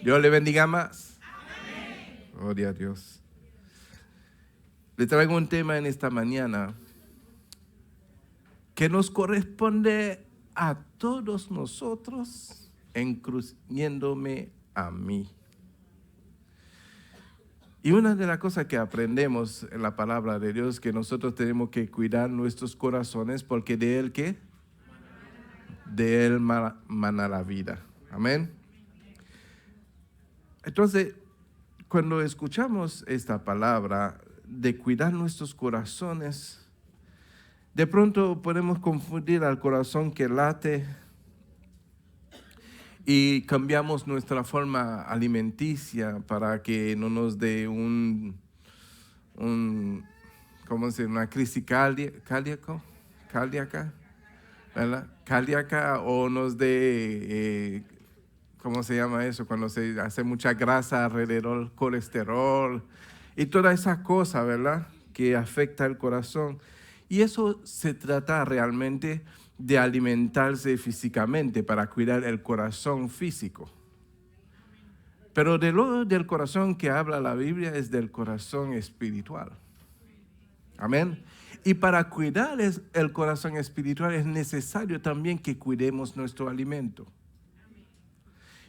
Dios le bendiga más. Amén. Gloria a Dios. Le traigo un tema en esta mañana que nos corresponde a todos nosotros, incluyéndome a mí. Y una de las cosas que aprendemos en la palabra de Dios es que nosotros tenemos que cuidar nuestros corazones porque de Él, ¿qué? De Él mana la vida. Amén. Entonces, cuando escuchamos esta palabra de cuidar nuestros corazones, de pronto podemos confundir al corazón que late y cambiamos nuestra forma alimenticia para que no nos dé ¿cómo se llama? Una crisis cardíaca, ¿verdad? Cardíaca, o nos dé, ¿cómo se llama eso? Cuando se hace mucha grasa alrededor, colesterol y toda esa cosa, ¿verdad? Que afecta el corazón. Y eso se trata realmente de alimentarse físicamente para cuidar el corazón físico. Pero del corazón que habla la Biblia es del corazón espiritual. Amén. Y para cuidar el corazón espiritual es necesario también que cuidemos nuestro alimento.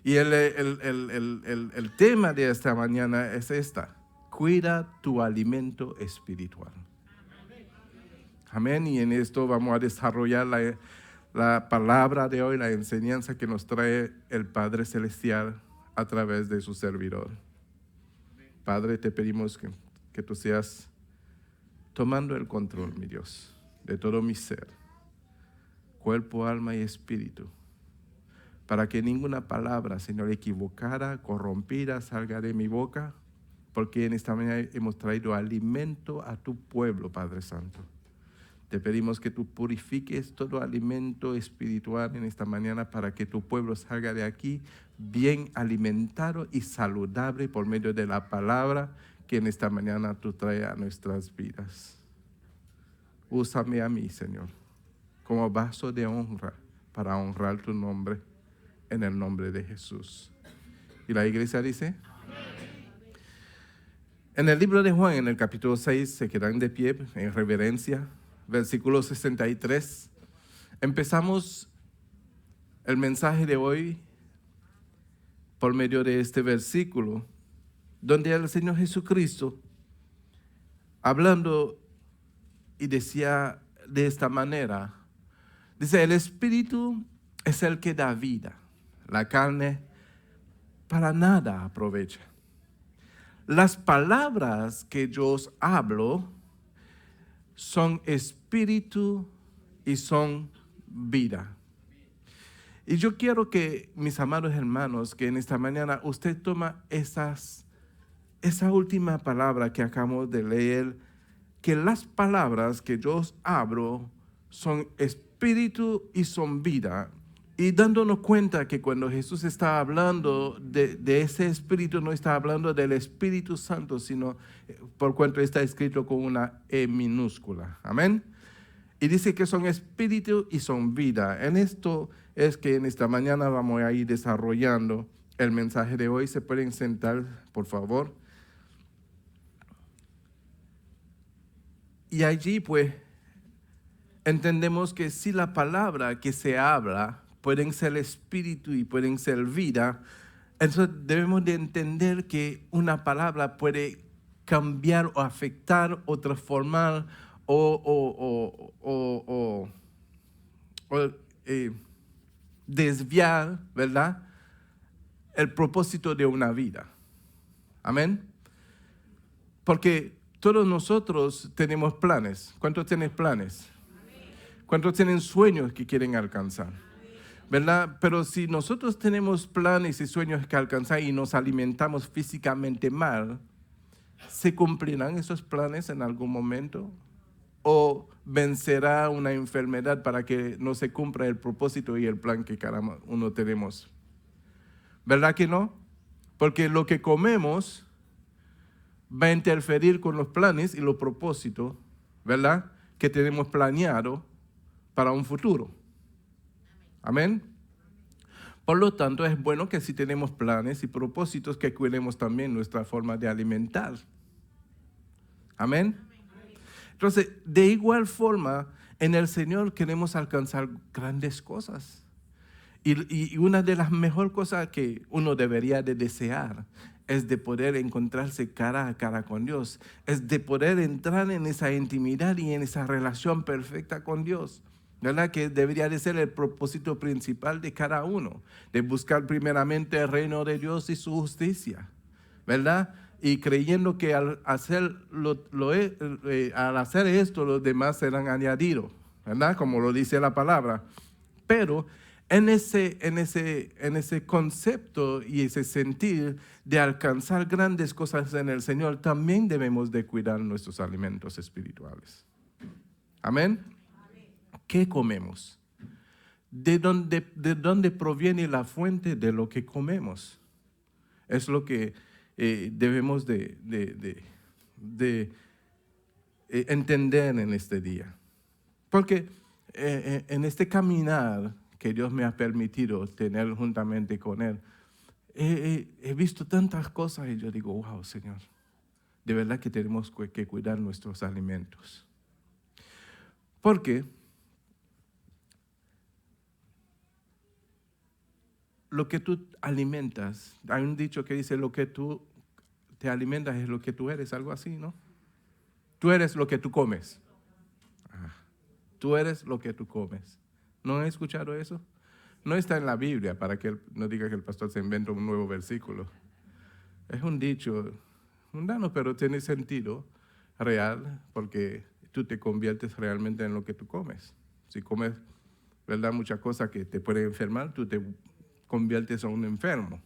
Y el tema de esta mañana es esta: cuida tu alimento espiritual. Amén. Y en esto vamos a desarrollar la palabra de hoy, la enseñanza que nos trae el Padre Celestial a través de su servidor. Padre, te pedimos que tú seas tomando el control, mi Dios, de todo mi ser, cuerpo, alma y espíritu, para que ninguna palabra, Señor, equivocada, corrompida, salga de mi boca, porque en esta mañana hemos traído alimento a tu pueblo, Padre Santo. Te pedimos que tú purifiques todo alimento espiritual en esta mañana para que tu pueblo salga de aquí bien alimentado y saludable por medio de la palabra que en esta mañana tú traes a nuestras vidas. Úsame a mí, Señor, como vaso de honra para honrar tu nombre, en el nombre de Jesús. Y la iglesia dice: en el libro de Juan, en el capítulo 6, se quedan de pie en reverencia. Versículo 63. Empezamos el mensaje de hoy por medio de este versículo, donde el Señor Jesucristo, hablando y decía de esta manera, dice: el Espíritu es el que da vida, la carne para nada aprovecha. Las palabras que yo os hablo son espíritu y son vida. Y yo quiero que, mis amados hermanos, que en esta mañana usted toma esa última palabra que acabamos de leer, que las palabras que yo os hablo son espíritu y son vida. Y dándonos cuenta que cuando Jesús está hablando de ese espíritu, no está hablando del Espíritu Santo, sino por cuanto está escrito con una E minúscula. Amén. Y dice que son espíritu y son vida. En esto es que en esta mañana vamos a ir desarrollando el mensaje de hoy. ¿Se pueden sentar, por favor? Y allí pues entendemos que si la palabra que se habla pueden ser espíritu y pueden ser vida, entonces debemos de entender que una palabra puede cambiar o afectar o transformar o desviar, ¿verdad?, el propósito de una vida. Amén. Porque todos nosotros tenemos planes. ¿Cuántos tienen planes? ¿Cuántos tienen sueños que quieren alcanzar? ¿Verdad? Pero si nosotros tenemos planes y sueños que alcanzar y nos alimentamos físicamente mal, ¿se cumplirán esos planes en algún momento? ¿O vencerá una enfermedad para que no se cumpla el propósito y el plan que cada uno tenemos? ¿Verdad que no? Porque lo que comemos va a interferir con los planes y los propósitos, ¿verdad?, que tenemos planeado para un futuro. Amén. Por lo tanto, es bueno que si tenemos planes y propósitos, que cuidemos también nuestra forma de alimentar. Amén. Entonces, de igual forma, en el Señor queremos alcanzar grandes cosas. Y una de las mejores cosas que uno debería de desear es de poder encontrarse cara a cara con Dios. Es de poder entrar en esa intimidad y en esa relación perfecta con Dios. ¿Verdad? Que debería de ser el propósito principal de cada uno. De buscar primeramente el reino de Dios y su justicia. ¿Verdad? Y creyendo que al hacer esto, los demás serán añadidos. ¿Verdad? Como lo dice la palabra. Pero en ese concepto y ese sentir de alcanzar grandes cosas en el Señor, también debemos de cuidar nuestros alimentos espirituales. Amén. ¿Qué comemos? ¿De dónde proviene la fuente de lo que comemos? Es lo que debemos de entender en este día. Porque en este caminar que Dios me ha permitido tener juntamente con Él, he visto tantas cosas y yo digo, wow, Señor, de verdad que tenemos que cuidar nuestros alimentos. Porque lo que tú alimentas, hay un dicho que dice, lo que tú te alimentas es lo que tú eres, algo así, ¿no? Tú eres lo que tú comes. Tú eres lo que tú comes. ¿No he escuchado eso? No está en la Biblia para que no diga que el pastor se inventa un nuevo versículo. Es un dicho mundano, pero tiene sentido real porque tú te conviertes realmente en lo que tú comes. Si comes, ¿verdad?, muchas cosas que te pueden enfermar, tú te conviertes en un enfermo.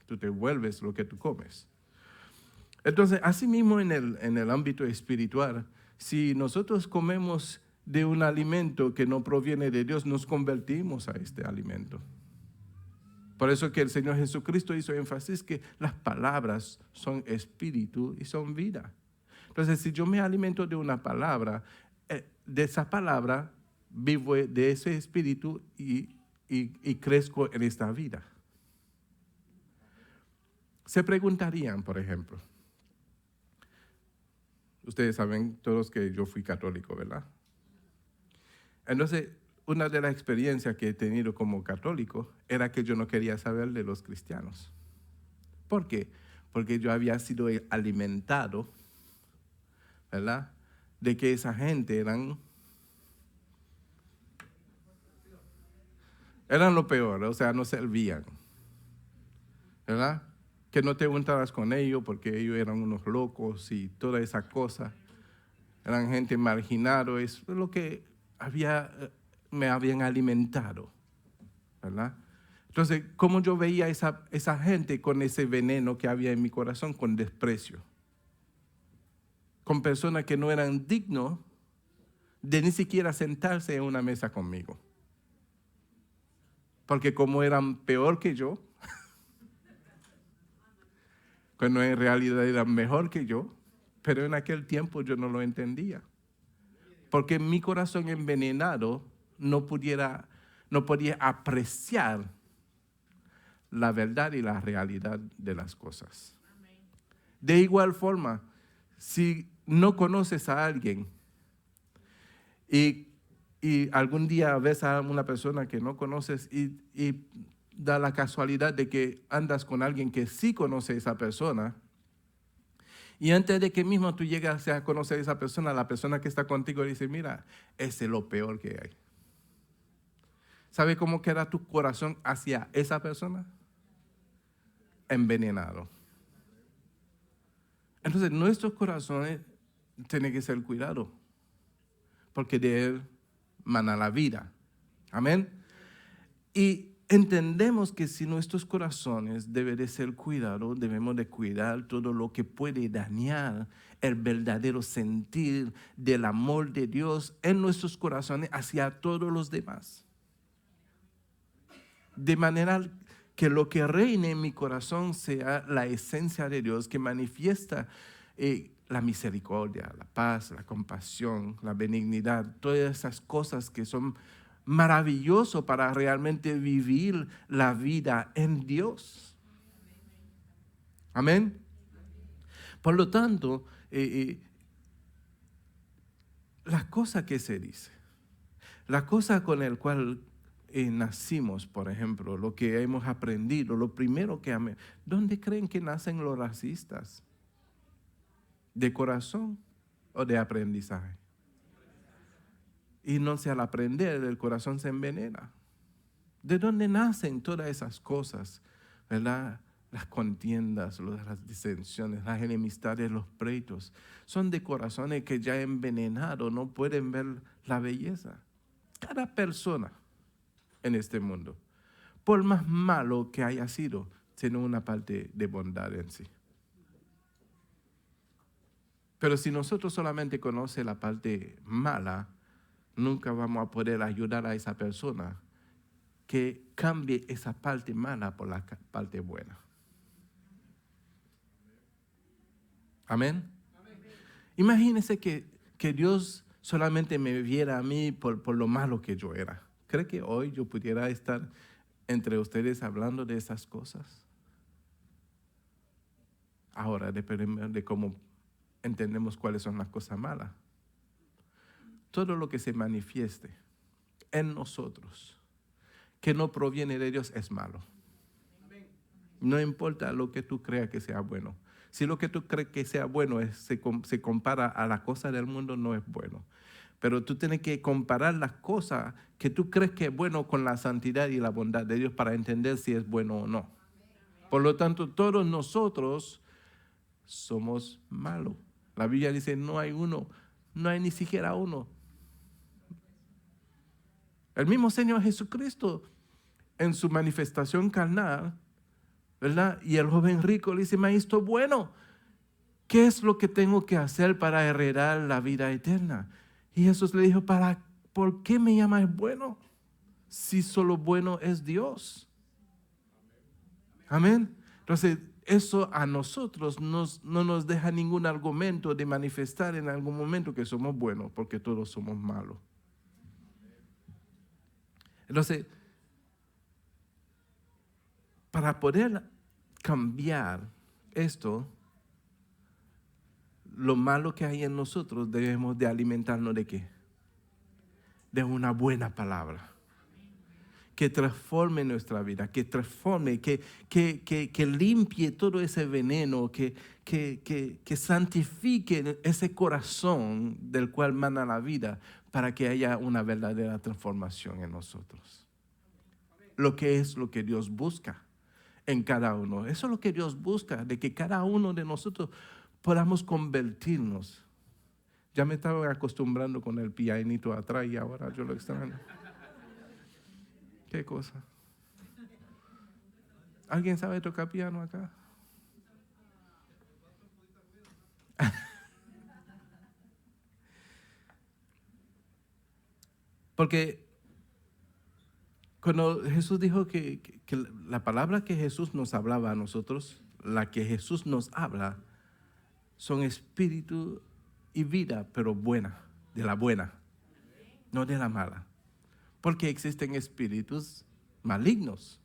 Tú te vuelves lo que tú comes. Entonces, así mismo en el ámbito espiritual, si nosotros comemos de un alimento que no proviene de Dios, nos convertimos a este alimento. Por eso que el Señor Jesucristo hizo énfasis que las palabras son espíritu y son vida. Entonces, si yo me alimento de una palabra, de esa palabra vivo de ese espíritu y crezco en esta vida. Se preguntarían, por ejemplo, ustedes saben todos que yo fui católico, ¿verdad? Entonces, una de las experiencias que he tenido como católico era que yo no quería saber de los cristianos. ¿Por qué? Porque yo había sido alimentado, ¿verdad?, de que esa gente eran lo peor, o sea, no servían, ¿verdad? Que no te juntaras con ellos porque ellos eran unos locos y toda esa cosa. Eran gente marginada, es lo que me habían alimentado, ¿verdad? Entonces, ¿cómo yo veía esa gente con ese veneno que había en mi corazón, con desprecio? Con personas que no eran dignos de ni siquiera sentarse en una mesa conmigo. Porque como eran peor que yo, cuando en realidad eran mejor que yo, pero en aquel tiempo yo no lo entendía. Porque mi corazón envenenado no podía apreciar la verdad y la realidad de las cosas. De igual forma, si no conoces a alguien y algún día ves a una persona que no conoces y da la casualidad de que andas con alguien que sí conoce a esa persona, y antes de que mismo tú llegas a conocer a esa persona, la persona que está contigo dice, mira, ese es lo peor que hay. ¿Sabe cómo queda tu corazón hacia esa persona? Envenenado. Entonces, nuestros corazones tienen que ser cuidados, porque de él mana la vida. Amén. Y entendemos que si nuestros corazones deben de ser cuidados, debemos de cuidar todo lo que puede dañar el verdadero sentir del amor de Dios en nuestros corazones hacia todos los demás. De manera que lo que reine en mi corazón sea la esencia de Dios que manifiesta la misericordia, la paz, la compasión, la benignidad, todas esas cosas que son maravilloso para realmente vivir la vida en Dios. Amén. Por lo tanto, la cosa que se dice, la cosa con la cual nacimos, por ejemplo, lo que hemos aprendido, lo primero que amé, ¿dónde creen que nacen los racistas? ¿De corazón o de aprendizaje? Y no sé, al aprender, el corazón se envenena. ¿De dónde nacen todas esas cosas? ¿Verdad? Las contiendas, las disensiones, las enemistades, los pleitos, son de corazones que ya envenenados no pueden ver la belleza. Cada persona en este mundo, por más malo que haya sido, tiene una parte de bondad en sí. Pero si nosotros solamente conocemos la parte mala, nunca vamos a poder ayudar a esa persona que cambie esa parte mala por la parte buena. Amén. Imagínense que Dios solamente me viera a mí por lo malo que yo era. ¿Cree que hoy yo pudiera estar entre ustedes hablando de esas cosas? Ahora depende de cómo entendemos cuáles son las cosas malas. Todo lo que se manifieste en nosotros, que no proviene de Dios, es malo. No importa lo que tú creas que sea bueno. Si lo que tú crees que sea bueno se compara a la cosa del mundo, no es bueno. Pero tú tienes que comparar las cosas que tú crees que es bueno con la santidad y la bondad de Dios para entender si es bueno o no. Por lo tanto, todos nosotros somos malos. La Biblia dice, no hay uno, no hay ni siquiera uno. El mismo Señor Jesucristo, en su manifestación carnal, ¿verdad? Y el joven rico le dice, maestro bueno, ¿qué es lo que tengo que hacer para heredar la vida eterna? Y Jesús le dijo, ¿por qué me llamas bueno? Si solo bueno es Dios. Amén. Entonces, eso a nosotros no nos deja ningún argumento de manifestar en algún momento que somos buenos, porque todos somos malos. Entonces, para poder cambiar esto, lo malo que hay en nosotros, debemos de alimentarnos ¿de qué? De una buena palabra. Que transforme nuestra vida, que transforme, que limpie todo ese veneno, que santifique ese corazón del cual mana la vida para que haya una verdadera transformación en nosotros. Lo que es lo que Dios busca en cada uno. Eso es lo que Dios busca, de que cada uno de nosotros podamos convertirnos. Ya me estaba acostumbrando con el pianito atrás y ahora yo lo extraño. ¿Qué cosa? ¿Alguien sabe tocar piano acá? Porque cuando Jesús dijo que la palabra que Jesús nos hablaba a nosotros, la que Jesús nos habla, son espíritu y vida, pero buena, de la buena, no de la mala. Porque existen espíritus malignos.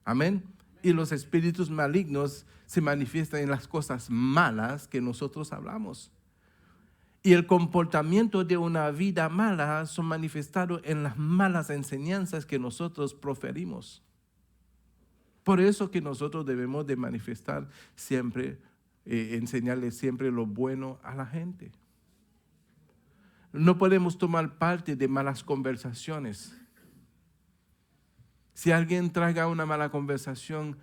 Amén. Y los espíritus malignos se manifiestan en las cosas malas que nosotros hablamos. Y el comportamiento de una vida mala son manifestados en las malas enseñanzas que nosotros proferimos. Por eso que nosotros debemos de manifestar siempre, enseñarle siempre lo bueno a la gente. No podemos tomar parte de malas conversaciones. Si alguien traiga una mala conversación,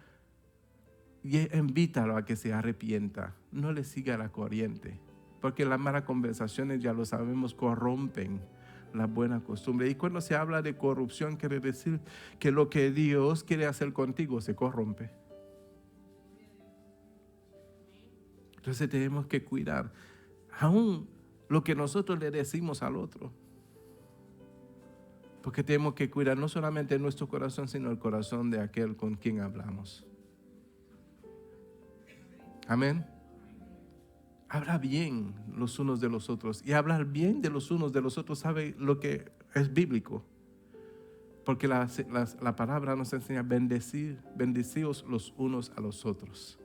invítalo a que se arrepienta. No le siga la corriente. Porque las malas conversaciones, ya lo sabemos, corrompen la buena costumbre. Y cuando se habla de corrupción, quiere decir que lo que Dios quiere hacer contigo se corrompe. Entonces tenemos que cuidar aún lo que nosotros le decimos al otro. Porque tenemos que cuidar no solamente nuestro corazón, sino el corazón de aquel con quien hablamos. Amén. Habla bien los unos de los otros. Y hablar bien de los unos de los otros, ¿sabe lo que es bíblico? Porque la palabra nos enseña a bendecidos los unos a los otros.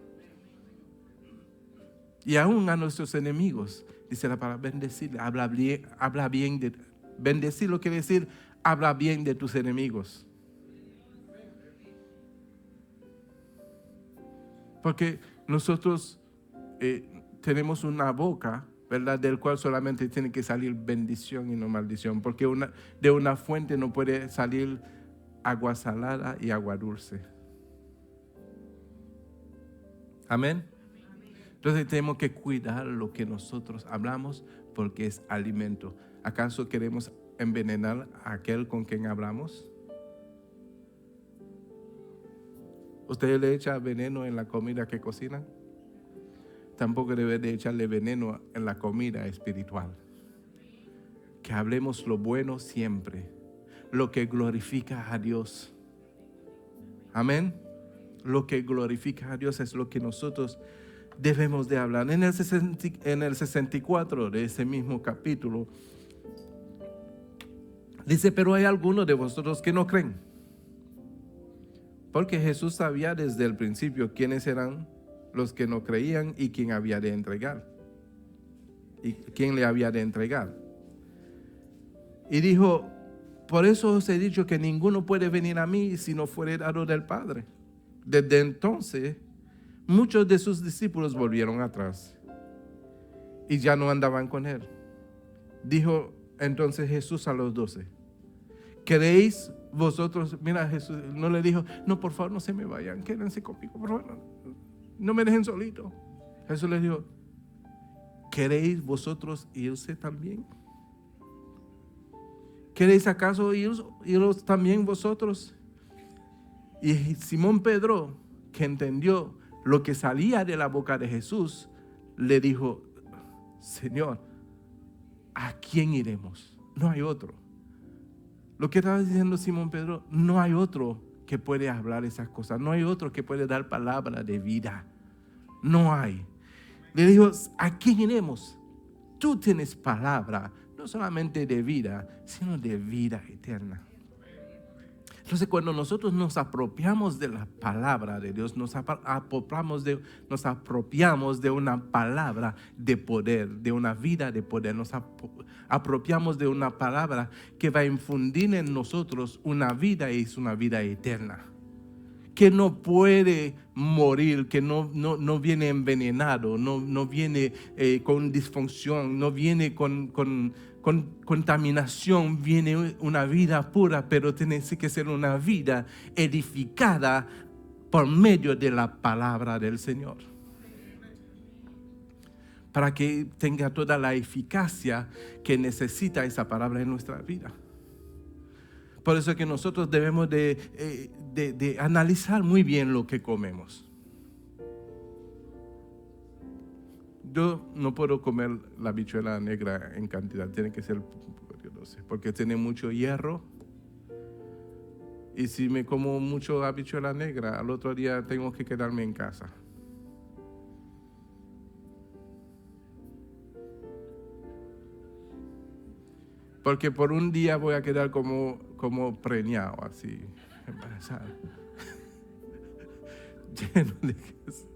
Y aún a nuestros enemigos, dice la palabra, bendecir, habla bien de. Bendecir lo quiere decir, habla bien de tus enemigos. Porque nosotros tenemos una boca, ¿verdad? Del cual solamente tiene que salir bendición y no maldición. Porque de una fuente no puede salir agua salada y agua dulce. Amén. Entonces tenemos que cuidar lo que nosotros hablamos porque es alimento. ¿Acaso queremos envenenar a aquel con quien hablamos? ¿Usted le echa veneno en la comida que cocinan? Tampoco debe de echarle veneno en la comida espiritual. Que hablemos lo bueno siempre, lo que glorifica a Dios. Amén. Lo que glorifica a Dios es lo que nosotros debemos de hablar. En el 64 de ese mismo capítulo, dice, pero hay algunos de vosotros que no creen. Porque Jesús sabía desde el principio quiénes eran los que no creían y quién había de entregar. Y quién le había de entregar. Y dijo, por eso os he dicho que ninguno puede venir a mí si no fuere dado del Padre. Desde entonces, muchos de sus discípulos volvieron atrás y ya no andaban con él. Dijo entonces Jesús a los 12, ¿queréis vosotros? Mira, Jesús no le dijo, no, por favor, no se me vayan, quédense conmigo, por favor, no me dejen solito. Jesús les dijo, ¿queréis vosotros irse también? ¿Queréis acaso iros también vosotros? Y Simón Pedro, que entendió lo que salía de la boca de Jesús, le dijo, Señor, ¿a quién iremos? No hay otro. Lo que estaba diciendo Simón Pedro, no hay otro que puede hablar esas cosas. No hay otro que puede dar palabra de vida. No hay. Le dijo, ¿a quién iremos? Tú tienes palabra, no solamente de vida, sino de vida eterna. Entonces, cuando nosotros nos apropiamos de la palabra de Dios, nos apropiamos de una palabra de poder, de una vida de poder, nos apropiamos de una palabra que va a infundir en nosotros una vida y es una vida eterna, que no puede morir, que no viene envenenado, no viene con disfunción, no viene con contaminación, viene una vida pura, pero tiene que ser una vida edificada por medio de la palabra del Señor, para que tenga toda la eficacia que necesita esa palabra en nuestra vida. Por eso es que nosotros debemos de analizar muy bien lo que comemos. Yo no puedo comer la habichuela negra en cantidad, tiene que ser, porque tiene mucho hierro. Y si me como mucho habichuela negra, al otro día tengo que quedarme en casa. Porque por un día voy a quedar como preñado, así, embarazado. Lleno de queso.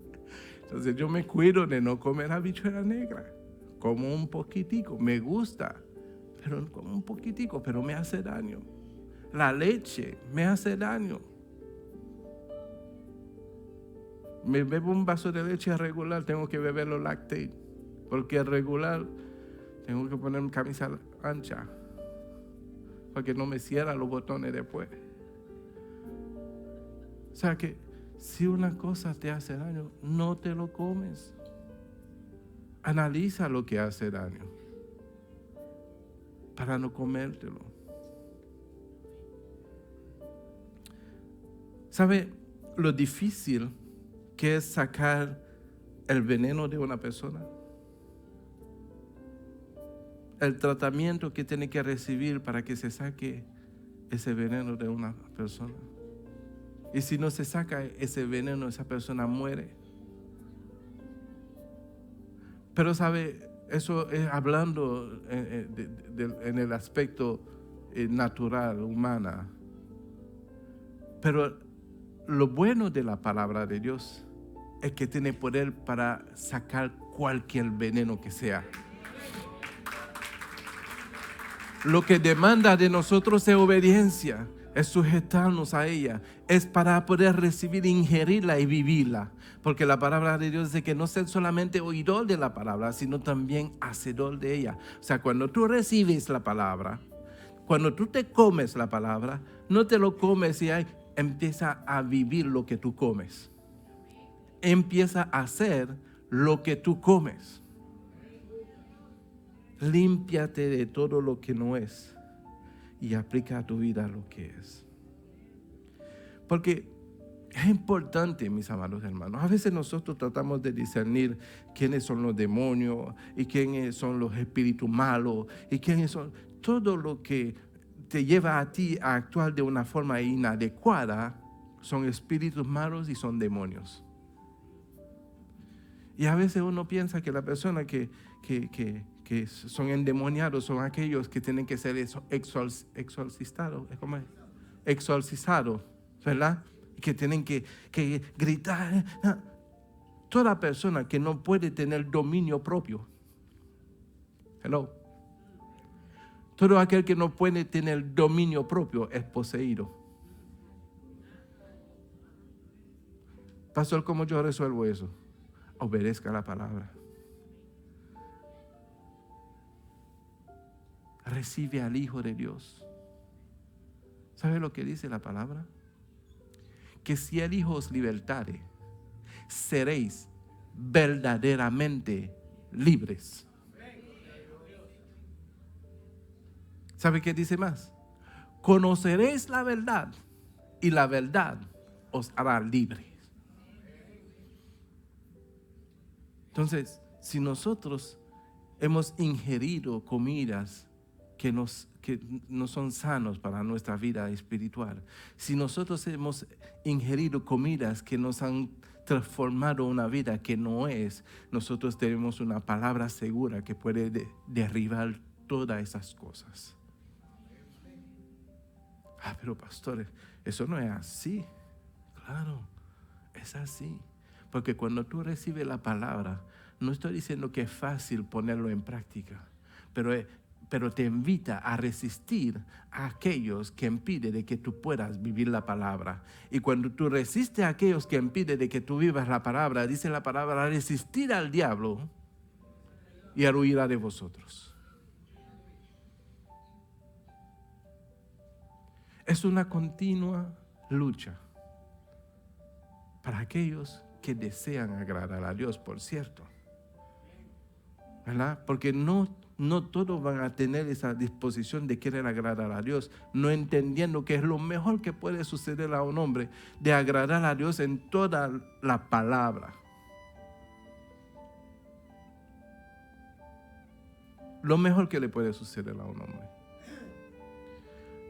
Entonces yo me cuido de no comer habichuela negra. Como un poquitico, me gusta, pero como un poquitico, pero me hace daño. La leche me hace daño. Me bebo un vaso de leche regular, tengo que beberlo Lactate, porque el regular tengo que poner camisa ancha, porque no me cierra los botones después. O sea que si una cosa te hace daño, no te lo comes. Analiza lo que hace daño para no comértelo. ¿Sabe lo difícil que es sacar el veneno de una persona? El tratamiento que tiene que recibir para que se saque ese veneno de una persona. Y si no se saca ese veneno, esa persona muere. Pero sabe, eso es hablando en el aspecto natural, humana. Pero lo bueno de la palabra de Dios es que tiene poder para sacar cualquier veneno que sea. Lo que demanda de nosotros es obediencia, es sujetarnos a ella, es para poder recibir, ingerirla y vivirla. Porque la palabra de Dios dice que no ser solamente oidor de la palabra, sino también hacedor de ella. O sea, cuando tú recibes la palabra, cuando tú te comes la palabra, no te lo comes y ahí empieza a vivir lo que tú comes. Empieza a hacer lo que tú comes. Límpiate de todo lo que no es y aplica a tu vida lo que es. Porque es importante, mis amados hermanos. A veces nosotros tratamos de discernir quiénes son los demonios y quiénes son los espíritus malos y quiénes son todo lo que te lleva a ti a actuar de una forma inadecuada. Son espíritus malos y son demonios. Y a veces uno piensa que la persona que son endemoniados son aquellos que tienen que ser exorcizados, ¿verdad? Que tienen que gritar. Toda persona que no puede tener dominio propio. Hello. Todo aquel que no puede tener dominio propio es poseído. Pastor, ¿cómo yo resuelvo eso? Obedezca la palabra. Recibe al Hijo de Dios. ¿Sabe lo que dice la palabra? Que si el Hijo os libertare, seréis verdaderamente libres. ¿Sabe qué dice más? Conoceréis la verdad y la verdad os hará libres. Entonces, si nosotros hemos ingerido comidas que no son sanos para nuestra vida espiritual, si nosotros hemos ingerido comidas que nos han transformado una vida que no es, nosotros tenemos una palabra segura que puede derribar todas esas cosas. Pero pastores, eso no es así. Claro, es así. Porque cuando tú recibes la palabra, no estoy diciendo que es fácil ponerlo en práctica, pero te invita a resistir a aquellos que impiden de que tú puedas vivir la palabra. Y cuando tú resistes a aquellos que impiden de que tú vivas la palabra, dice la palabra, resistir al diablo y él huirá de vosotros. Es una continua lucha para aquellos que desean agradar a Dios, por cierto, ¿verdad? Porque no todos van a tener esa disposición de querer agradar a Dios, no entendiendo que es lo mejor que puede suceder a un hombre, de agradar a Dios en toda la palabra. Lo mejor que le puede suceder a un hombre.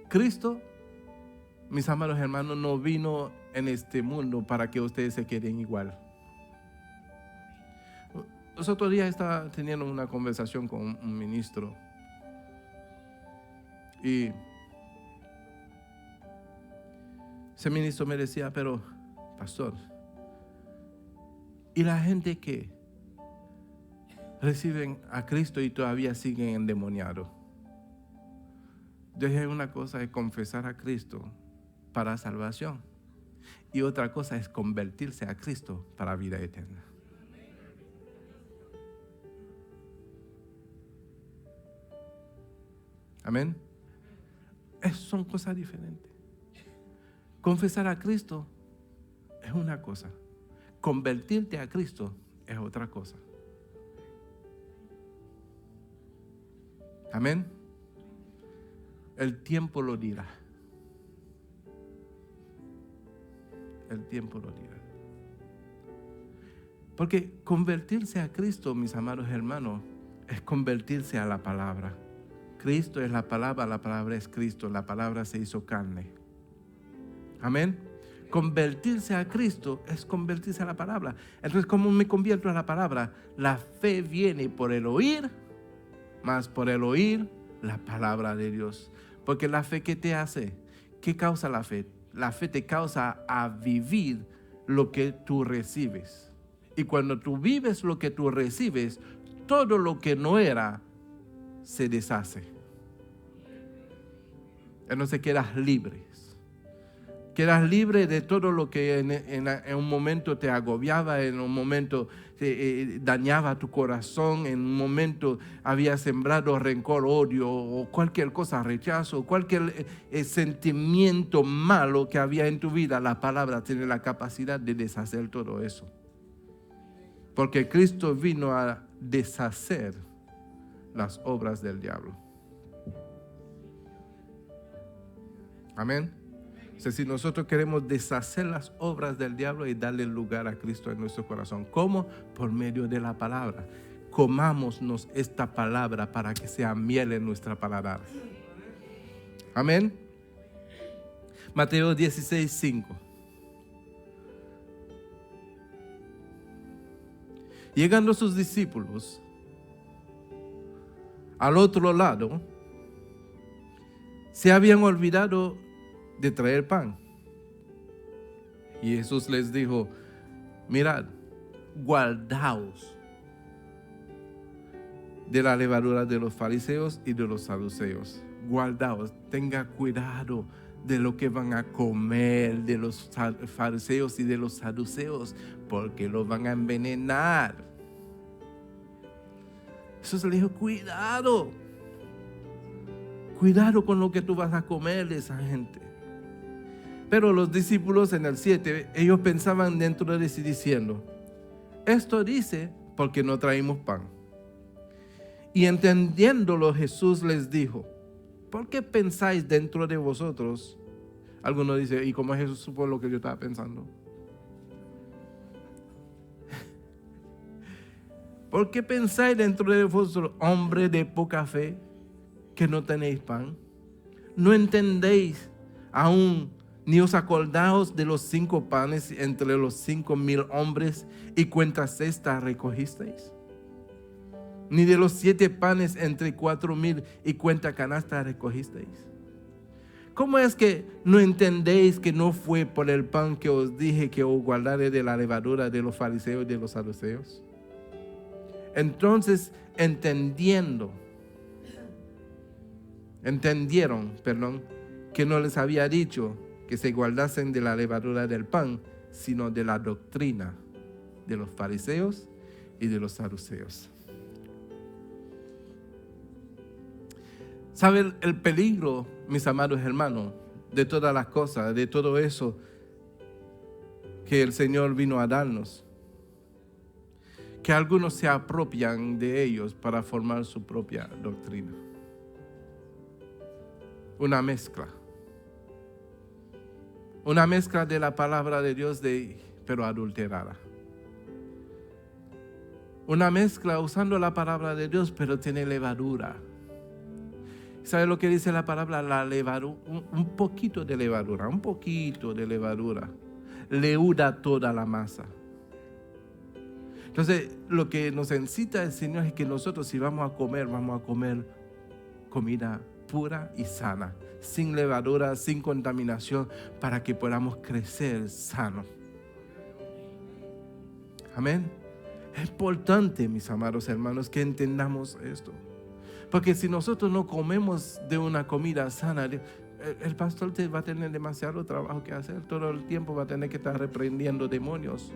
Cristo, mis amados hermanos, no vino en este mundo para que ustedes se queden igual. Los otros días estaba teniendo una conversación con un ministro y ese ministro me decía, pero pastor, ¿y la gente que reciben a Cristo y todavía siguen endemoniados? Yo dije, una cosa es confesar a Cristo para salvación y otra cosa es convertirse a Cristo para vida eterna. Amén. Son cosas diferentes. Confesar a Cristo es una cosa. Convertirte a Cristo es otra cosa. Amén. El tiempo lo dirá. El tiempo lo dirá. Porque convertirse a Cristo, mis amados hermanos, es convertirse a la palabra. Cristo es la palabra es Cristo, la palabra se hizo carne. Amén. Convertirse a Cristo es convertirse a la palabra. Entonces, ¿cómo me convierto a la palabra? La fe viene por el oír, más por el oír la palabra de Dios. Porque la fe, ¿qué te hace? ¿Qué causa la fe? la fe te causa a vivir lo que tú recibes. Y cuando tú vives lo que tú recibes, todo lo que no era se deshace. Entonces quedas libre. Quedas libre de todo lo que en un momento te agobiaba, en un momento dañaba tu corazón, en un momento había sembrado rencor, odio o cualquier cosa, rechazo, cualquier sentimiento malo que había en tu vida. La palabra tiene la capacidad de deshacer todo eso. Porque Cristo vino a deshacer las obras del diablo. Amén. O sea, si nosotros queremos deshacer las obras del diablo y darle lugar a Cristo en nuestro corazón, ¿cómo? Por medio de la palabra. Comámonos esta palabra para que sea miel en nuestra paladar. Amén. Mateo 16:5. Llegando sus discípulos al otro lado, se habían olvidado de traer pan. Y Jesús les dijo: mirad, guardaos de la levadura de los fariseos y de los saduceos. Guardaos, tenga cuidado de lo que van a comer de los fariseos y de los saduceos, porque los van a envenenar. Jesús le dijo: cuidado con lo que tú vas a comer de esa gente. Pero los discípulos en el 7, ellos pensaban dentro de sí diciendo: esto dice porque no traímos pan. Y entendiéndolo, Jesús les dijo: ¿por qué pensáis dentro de vosotros? Algunos dicen: ¿y cómo Jesús supo lo que yo estaba pensando? ¿Por qué pensáis dentro de vosotros, hombre de poca fe, que no tenéis pan? ¿No entendéis aún, ni os acordaos de los 5 panes entre los 5,000 hombres y cuántas cestas recogisteis? Ni de los 7 panes entre 4,000 y cuántas canastas recogisteis. ¿Cómo es que no entendéis que no fue por el pan que os dije que os guardare de la levadura de los fariseos y de los saduceos? Entonces entendieron, que no les había dicho que se guardasen de la levadura del pan, sino de la doctrina de los fariseos y de los saduceos. ¿Sabe el peligro, mis amados hermanos, de todas las cosas, de todo eso que el Señor vino a darnos? Que algunos se apropian de ellos para formar su propia doctrina. Una mezcla de la palabra de Dios, pero adulterada. Una mezcla usando la palabra de Dios, pero tiene levadura. ¿Sabe lo que dice la palabra? La levadura, un poquito de levadura leuda toda la masa. Entonces, lo que nos incita el Señor es que nosotros, si vamos a comer comida pura y sana, sin levadura, sin contaminación, para que podamos crecer sanos. Amén. Es importante, mis amados hermanos, que entendamos esto. Porque si nosotros no comemos de una comida sana, el pastor va a tener demasiado trabajo que hacer. Todo el tiempo va a tener que estar reprendiendo demonios.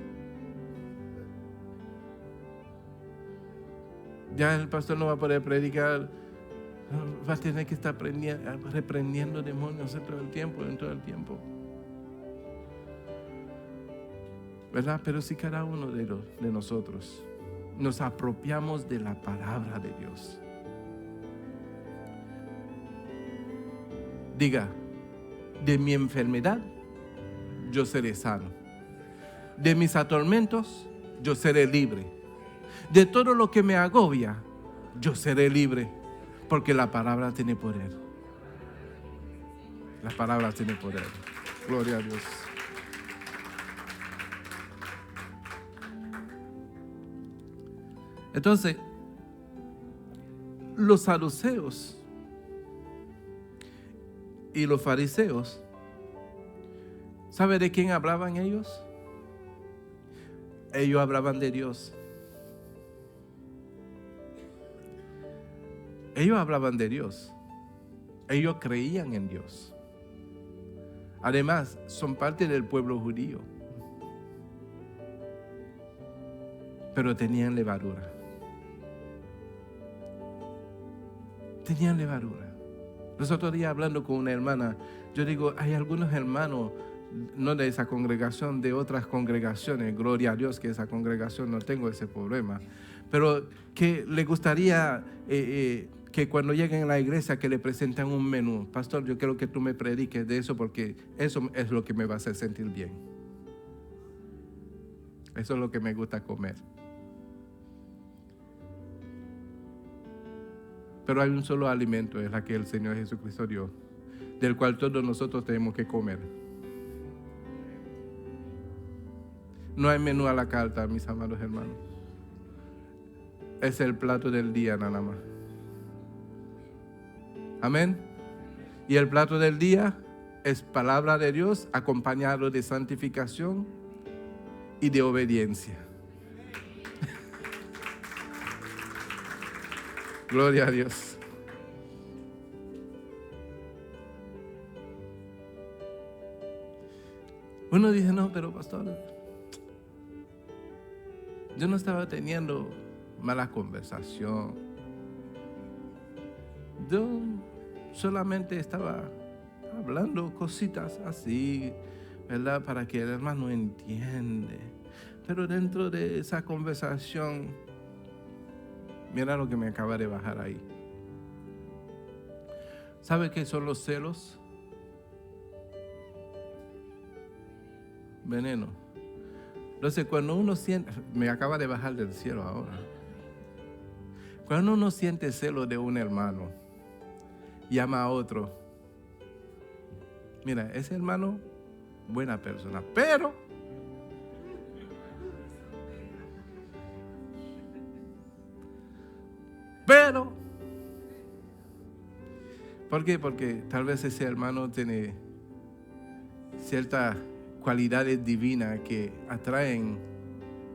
Ya el pastor no va a poder predicar, va a tener que estar reprendiendo demonios en todo el tiempo. ¿Verdad? Pero si cada uno de nosotros nos apropiamos de la palabra de Dios. Diga: de mi enfermedad yo seré sano. De mis atormentos yo seré libre. De todo lo que me agobia yo seré libre. Porque la palabra tiene poder. La palabra tiene poder. Gloria a Dios. Entonces, los saduceos y los fariseos ¿Sabe de quién hablaban ellos? Ellos hablaban de Dios. Ellos hablaban de Dios. Ellos creían en Dios. Además, son parte del pueblo judío. Pero tenían levadura. Tenían levadura. Los otros días hablando con una hermana, yo digo, hay algunos hermanos, no de esa congregación, de otras congregaciones, gloria a Dios que esa congregación no tengo ese problema, pero que le gustaría que cuando lleguen a la iglesia que le presentan un menú. Pastor, yo quiero que tú me prediques de eso porque eso es lo que me va a hacer sentir bien. Eso es lo que me gusta comer. Pero hay un solo alimento, es la que el Señor Jesucristo dio, del cual todos nosotros tenemos que comer. No hay menú a la carta, mis amados hermanos. Es el plato del día nada más. Amén. Y el plato del día es palabra de Dios acompañado de santificación y de obediencia. Gloria a Dios. Uno dice, no, pero pastor, yo no estaba teniendo mala conversación. Yo solamente estaba hablando cositas así, ¿verdad? Para que el hermano entienda. Pero dentro de esa conversación, mira lo que me acaba de bajar ahí. ¿Sabe qué son los celos? Veneno. Entonces, cuando uno siente, me acaba de bajar del cielo ahora. Cuando uno siente celo de un hermano, llama a otro. Mira, ese hermano, buena persona, pero ¿por qué? Porque tal vez ese hermano tiene ciertas cualidades divinas que atraen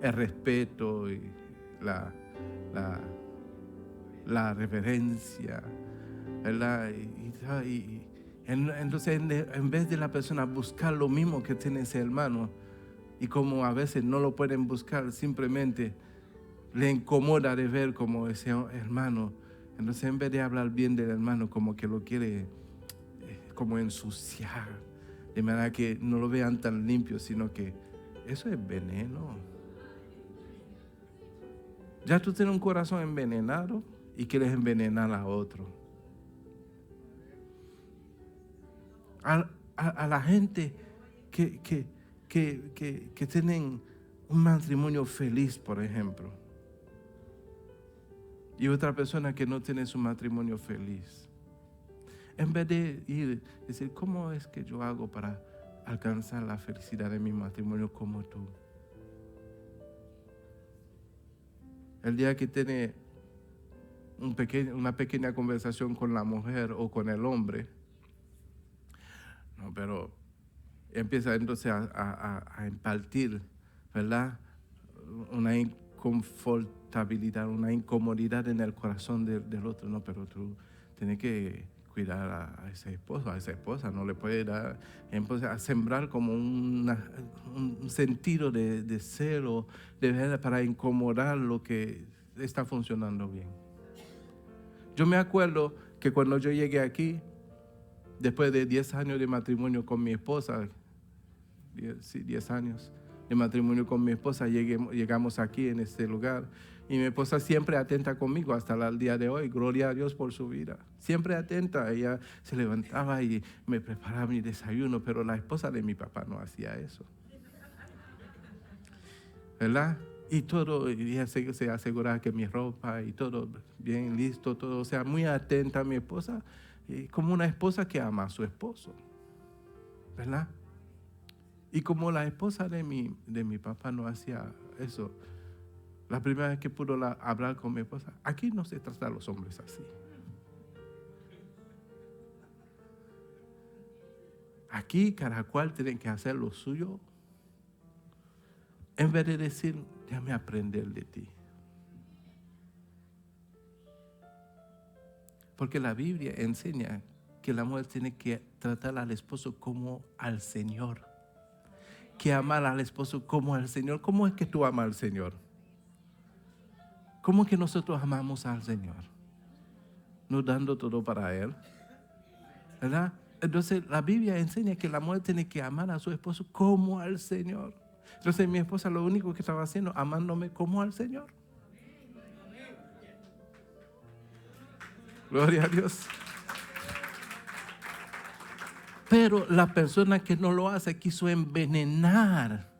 el respeto y la reverencia, ¿verdad? Entonces, en vez de la persona buscar lo mismo que tiene ese hermano, y como a veces no lo pueden buscar, simplemente le incomoda de ver como ese hermano. Entonces, en vez de hablar bien del hermano, como que lo quiere como ensuciar, de manera que no lo vean tan limpio, sino que eso es veneno. Ya tú tienes un corazón envenenado y quieres envenenar a otro. A la gente que tienen un matrimonio feliz, por ejemplo, y otra persona que no tiene su matrimonio feliz, en vez de ir y decir, ¿cómo es que yo hago para alcanzar la felicidad de mi matrimonio como tú? El día que tiene una pequeña conversación con la mujer o con el hombre, no, pero empieza entonces a impartir, ¿verdad? Una inconfortabilidad, una incomodidad en el corazón del otro. No, pero tú tienes que cuidar a ese esposo, a esa esposa, no le puedes dar, entonces a sembrar como un sentido de celo, de verdad, para incomodar lo que está funcionando bien. Yo me acuerdo que cuando yo llegué aquí, después de 10 años de matrimonio con mi esposa, 10 años de matrimonio con mi esposa, llegamos aquí en este lugar. Y mi esposa siempre atenta conmigo hasta el día de hoy. Gloria a Dios por su vida. Siempre atenta. Ella se levantaba y me preparaba mi desayuno, pero la esposa de mi papá no hacía eso. ¿Verdad? Y todo, ella se aseguraba que mi ropa y todo bien listo, todo. O sea, muy atenta a mi esposa, como una esposa que ama a su esposo. ¿Verdad? Y como la esposa de mi papá no hacía eso, la primera vez que pudo hablar con mi esposa, aquí no se trata a los hombres así. Aquí cada cual tiene que hacer lo suyo. En vez de decir, déjame aprender de ti. Porque la Biblia enseña que la mujer tiene que tratar al esposo como al Señor. Que amar al esposo como al Señor. ¿Cómo es que tú amas al Señor? ¿Cómo es que nosotros amamos al Señor? No dando todo para Él. ¿Verdad? Entonces la Biblia enseña que la mujer tiene que amar a su esposo como al Señor. Entonces mi esposa lo único que estaba haciendo, amándome como al Señor. Gloria a Dios. Pero la persona que no lo hace quiso envenenar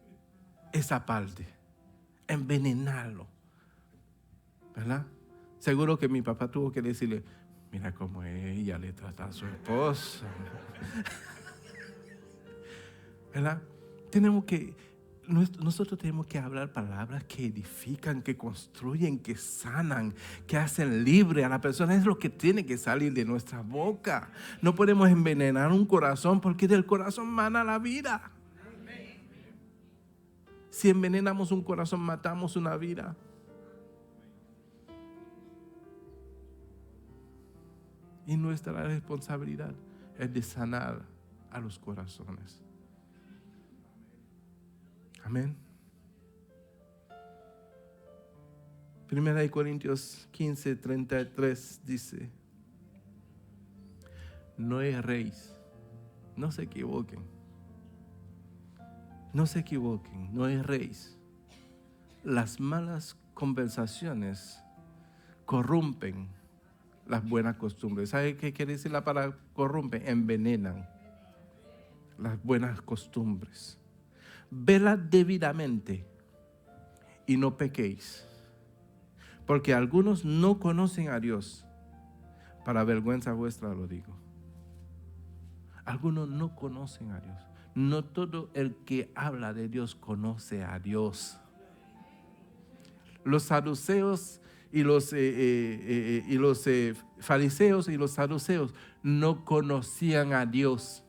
esa parte. Envenenarlo. ¿Verdad? Seguro que mi papá tuvo que decirle, mira cómo ella le trata a su esposa. ¿Verdad? Nosotros tenemos que hablar palabras que edifican, que construyen, que sanan, que hacen libre a la persona. Es lo que tiene que salir de nuestra boca. No podemos envenenar un corazón porque del corazón mana la vida. Si envenenamos un corazón, matamos una vida. Y nuestra responsabilidad es de sanar a los corazones. Amén. 1 Corintios 15:33 dice, no erréis, no se equivoquen, no erréis. Las malas conversaciones corrompen las buenas costumbres. ¿Sabe qué quiere decir la palabra corrompe? Envenenan las buenas costumbres. Velad debidamente y no pequéis, porque algunos no conocen a Dios. Para vergüenza vuestra lo digo. Algunos no conocen a Dios. No todo el que habla de Dios conoce a Dios. Los saduceos y los fariseos y los saduceos no conocían a Dios.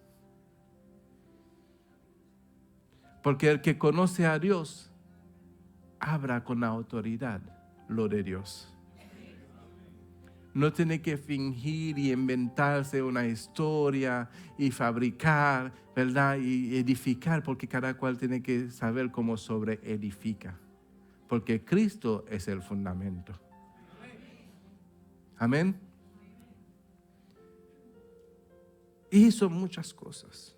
Porque el que conoce a Dios, habla con autoridad lo de Dios. No tiene que fingir y inventarse una historia y fabricar, ¿verdad? Y edificar, porque cada cual tiene que saber cómo sobre edifica. Porque Cristo es el fundamento. Amén. Hizo muchas cosas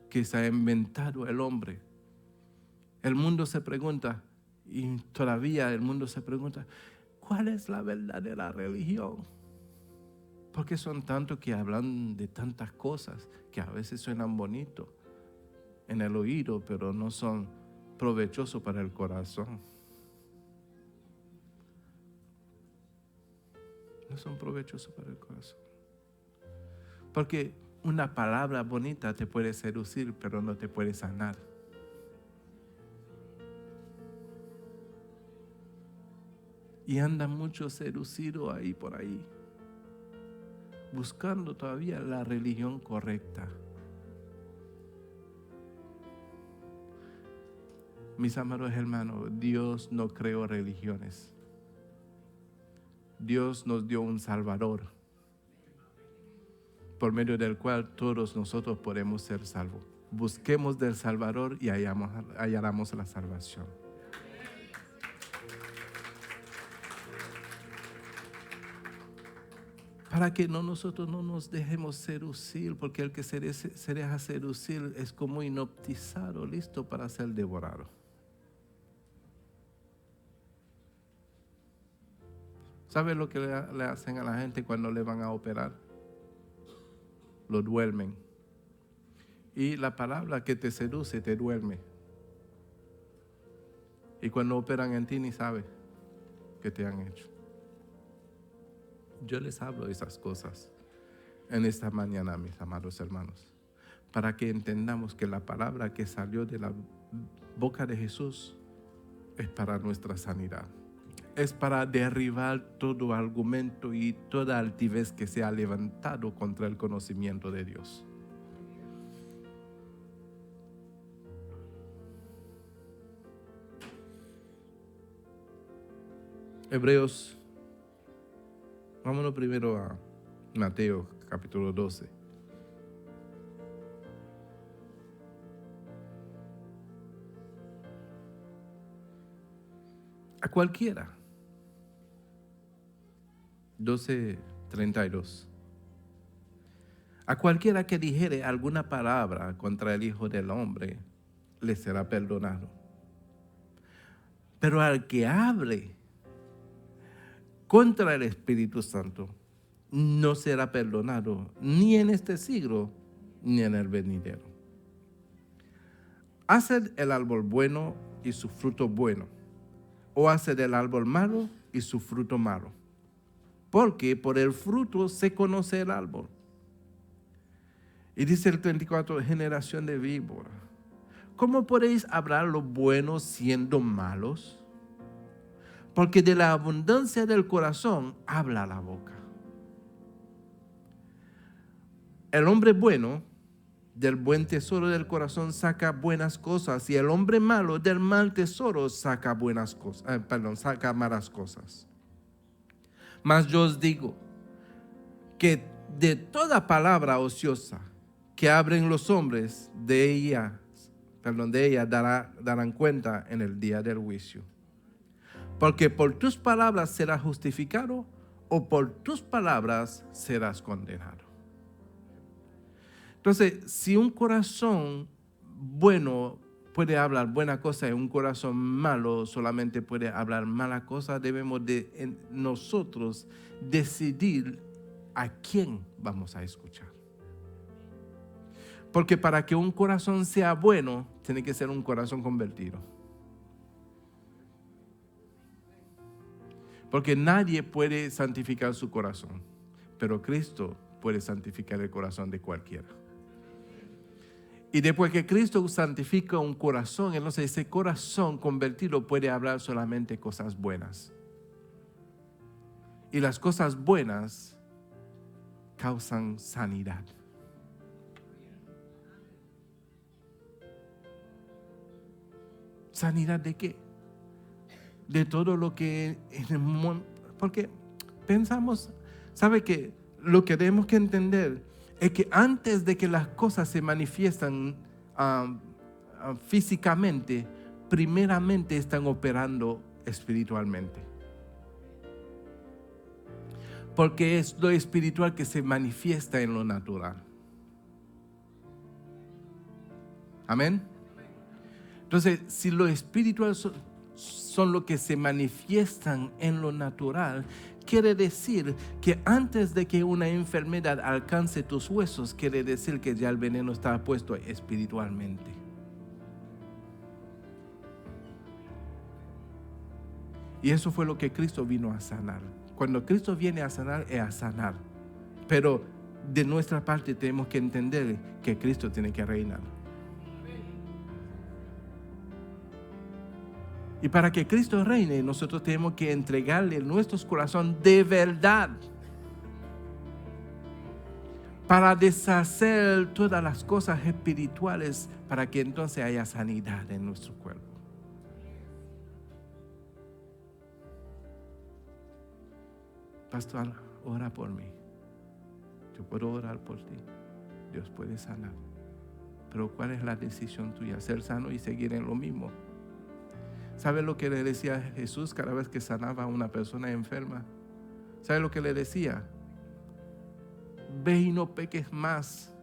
que se ha inventado el hombre. El mundo se pregunta, y todavía el mundo se pregunta, ¿cuál es la verdadera religión? Porque son tantos que hablan de tantas cosas que a veces suenan bonitos en el oído, pero no son provechosos para el corazón. No son provechosos para el corazón. Porque una palabra bonita te puede seducir, pero no te puede sanar. Y anda mucho seducido ahí por ahí, buscando todavía la religión correcta. Mis amados hermanos, Dios no creó religiones. Dios nos dio un Salvador, por medio del cual todos nosotros podemos ser salvos. Busquemos del Salvador y hallaremos la salvación. Para que nosotros no nos dejemos seducir, porque el que se deja seducir es como hipnotizado, listo para ser devorado. ¿Sabe lo que le hacen a la gente cuando le van a operar? Lo duermen. Y la palabra que te seduce te duerme. Y cuando operan en ti ni sabes qué te han hecho. Yo les hablo de esas cosas en esta mañana, mis amados hermanos, para que entendamos que la palabra que salió de la boca de Jesús es para nuestra sanidad. es para derribar todo argumento y toda altivez que se ha levantado contra el conocimiento de Dios. Hebreos, vámonos primero a Mateo capítulo 12. A cualquiera. 12:32. A cualquiera que dijere alguna palabra contra el Hijo del Hombre, le será perdonado. Pero al que hable contra el Espíritu Santo, no será perdonado, ni en este siglo, ni en el venidero. Haced el árbol bueno y su fruto bueno, o haced el árbol malo y su fruto malo. Porque por el fruto se conoce el árbol. Y dice el 34, generación de víbora, ¿cómo podéis hablar lo bueno siendo malos? Porque de la abundancia del corazón habla la boca. El hombre bueno del buen tesoro del corazón saca buenas cosas, y el hombre malo del mal tesoro saca saca malas cosas. Mas yo os digo que de toda palabra ociosa que hablen los hombres, de ella darán cuenta en el día del juicio. Porque por tus palabras serás justificado, o por tus palabras serás condenado. Entonces, si un corazón bueno puede hablar buena cosa y un corazón malo solamente puede hablar mala cosa, debemos nosotros decidir a quién vamos a escuchar. Porque para que un corazón sea bueno, tiene que ser un corazón convertido. Porque nadie puede santificar su corazón, pero Cristo puede santificar el corazón de cualquiera. Y después que Cristo santifica un corazón, entonces ese corazón convertido puede hablar solamente cosas buenas. Y las cosas buenas causan sanidad. ¿Sanidad de qué? De todo lo que en el mundo, porque pensamos, ¿sabe qué? Lo que tenemos que entender es que antes de que las cosas se manifiestan físicamente, primeramente están operando espiritualmente. Porque es lo espiritual que se manifiesta en lo natural. Amén. Entonces, si lo espiritual son lo que se manifiestan en lo natural, quiere decir que antes de que una enfermedad alcance tus huesos, quiere decir que ya el veneno está puesto espiritualmente. Y eso fue lo que Cristo vino a sanar. Cuando Cristo viene a sanar, es a sanar. Pero de nuestra parte tenemos que entender que Cristo tiene que reinar. Y para que Cristo reine, nosotros tenemos que entregarle nuestro corazón de verdad, para deshacer todas las cosas espirituales, para que entonces haya sanidad en nuestro cuerpo. Pastor, ora por mí. Yo puedo orar por ti. Dios puede sanar. Pero ¿cuál es la decisión tuya? Ser sano y seguir en lo mismo. ¿Sabe lo que le decía Jesús cada vez que sanaba a una persona enferma? ¿Sabe lo que le decía? Ve y no peques más.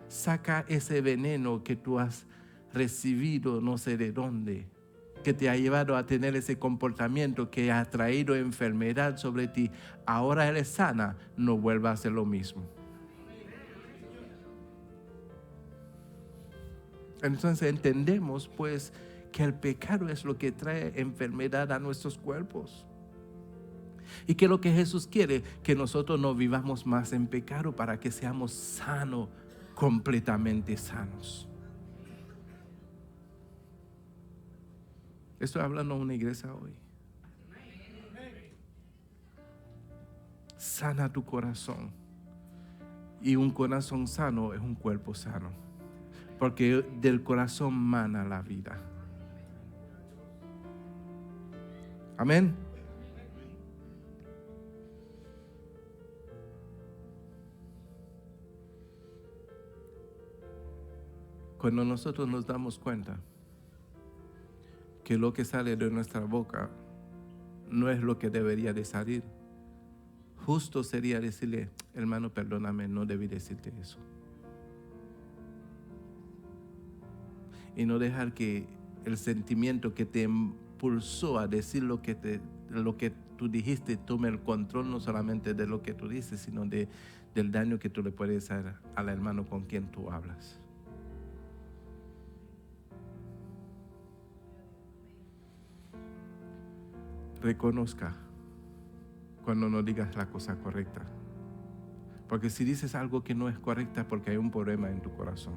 Saca ese veneno que tú has recibido no sé de dónde, que te ha llevado a tener ese comportamiento que ha traído enfermedad sobre ti. Ahora eres sana, no vuelva a hacer lo mismo. Entonces entendemos pues que el pecado es lo que trae enfermedad a nuestros cuerpos. Y que lo que Jesús quiere, que nosotros no vivamos más en pecado para que seamos sanos, completamente sanos. Estoy hablando a una iglesia hoy. sana tu corazón. Y un corazón sano es un cuerpo sano. Porque del corazón mana la vida. Amén. Cuando nosotros nos damos cuenta que lo que sale de nuestra boca no es lo que debería de salir, justo sería decirle, hermano, perdóname, no debí decirte eso. Y no dejar que el sentimiento que te impulsó a decir lo que tú dijiste tome el control no solamente de lo que tú dices, sino del daño que tú le puedes hacer al hermano con quien tú hablas. Reconozca cuando no digas la cosa correcta. Porque si dices algo que no es correcta, porque hay un problema en tu corazón.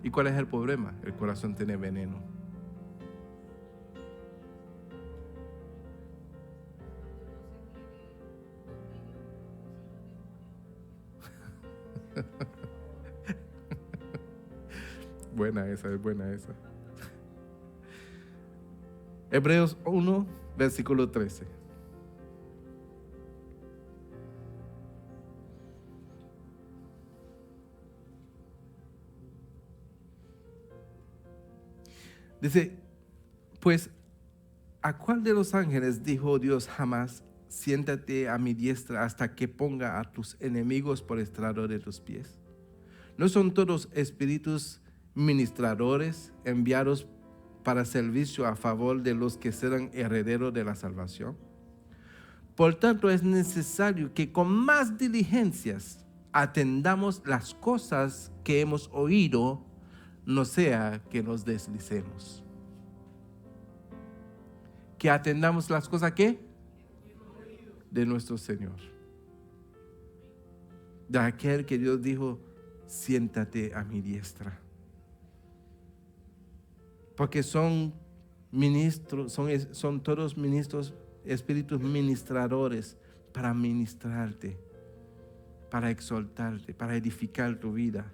¿Y cuál es el problema? El corazón tiene veneno. Buena esa, es buena esa. Hebreos 1, versículo 13. Dice, pues, ¿a cuál de los ángeles dijo Dios jamás, siéntate a mi diestra hasta que ponga a tus enemigos por estrado de tus pies? ¿No son todos espíritus ministradores enviados para servicio a favor de los que serán herederos de la salvación? Por tanto, es necesario que con más diligencias atendamos las cosas que hemos oído, no sea que nos deslicemos. Que atendamos las cosas que de nuestro Señor, de aquel que Dios dijo, siéntate a mi diestra. Porque son ministros, son todos ministros, espíritus ministradores para ministrarte, para exaltarte, para edificar tu vida,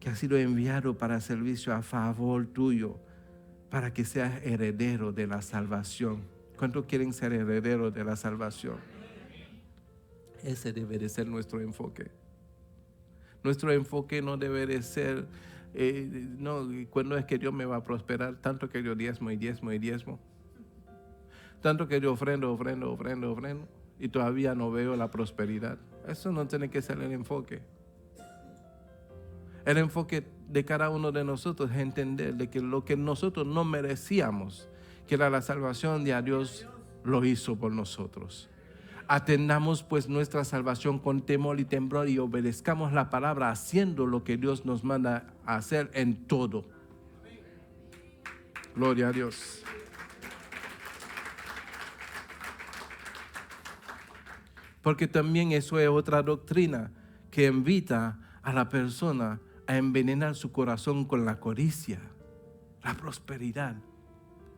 que ha sido enviado para servicio a favor tuyo, para que seas heredero de la salvación. ¿Cuántos quieren ser herederos de la salvación? Ese debe de ser nuestro enfoque. Nuestro enfoque no debe de ser, no, cuando es que Dios me va a prosperar, tanto que yo diezmo y diezmo y diezmo. Tanto que yo ofrendo, y todavía no veo la prosperidad. Eso no tiene que ser el enfoque. El enfoque de cada uno de nosotros es entender de que lo que nosotros no merecíamos, que era la salvación de Dios, lo hizo por nosotros. Atendamos pues nuestra salvación con temor y temblor y obedezcamos la palabra haciendo lo que Dios nos manda a hacer en todo. Gloria a Dios. Porque también eso es otra doctrina que invita a la persona a envenenar su corazón con la codicia, la prosperidad.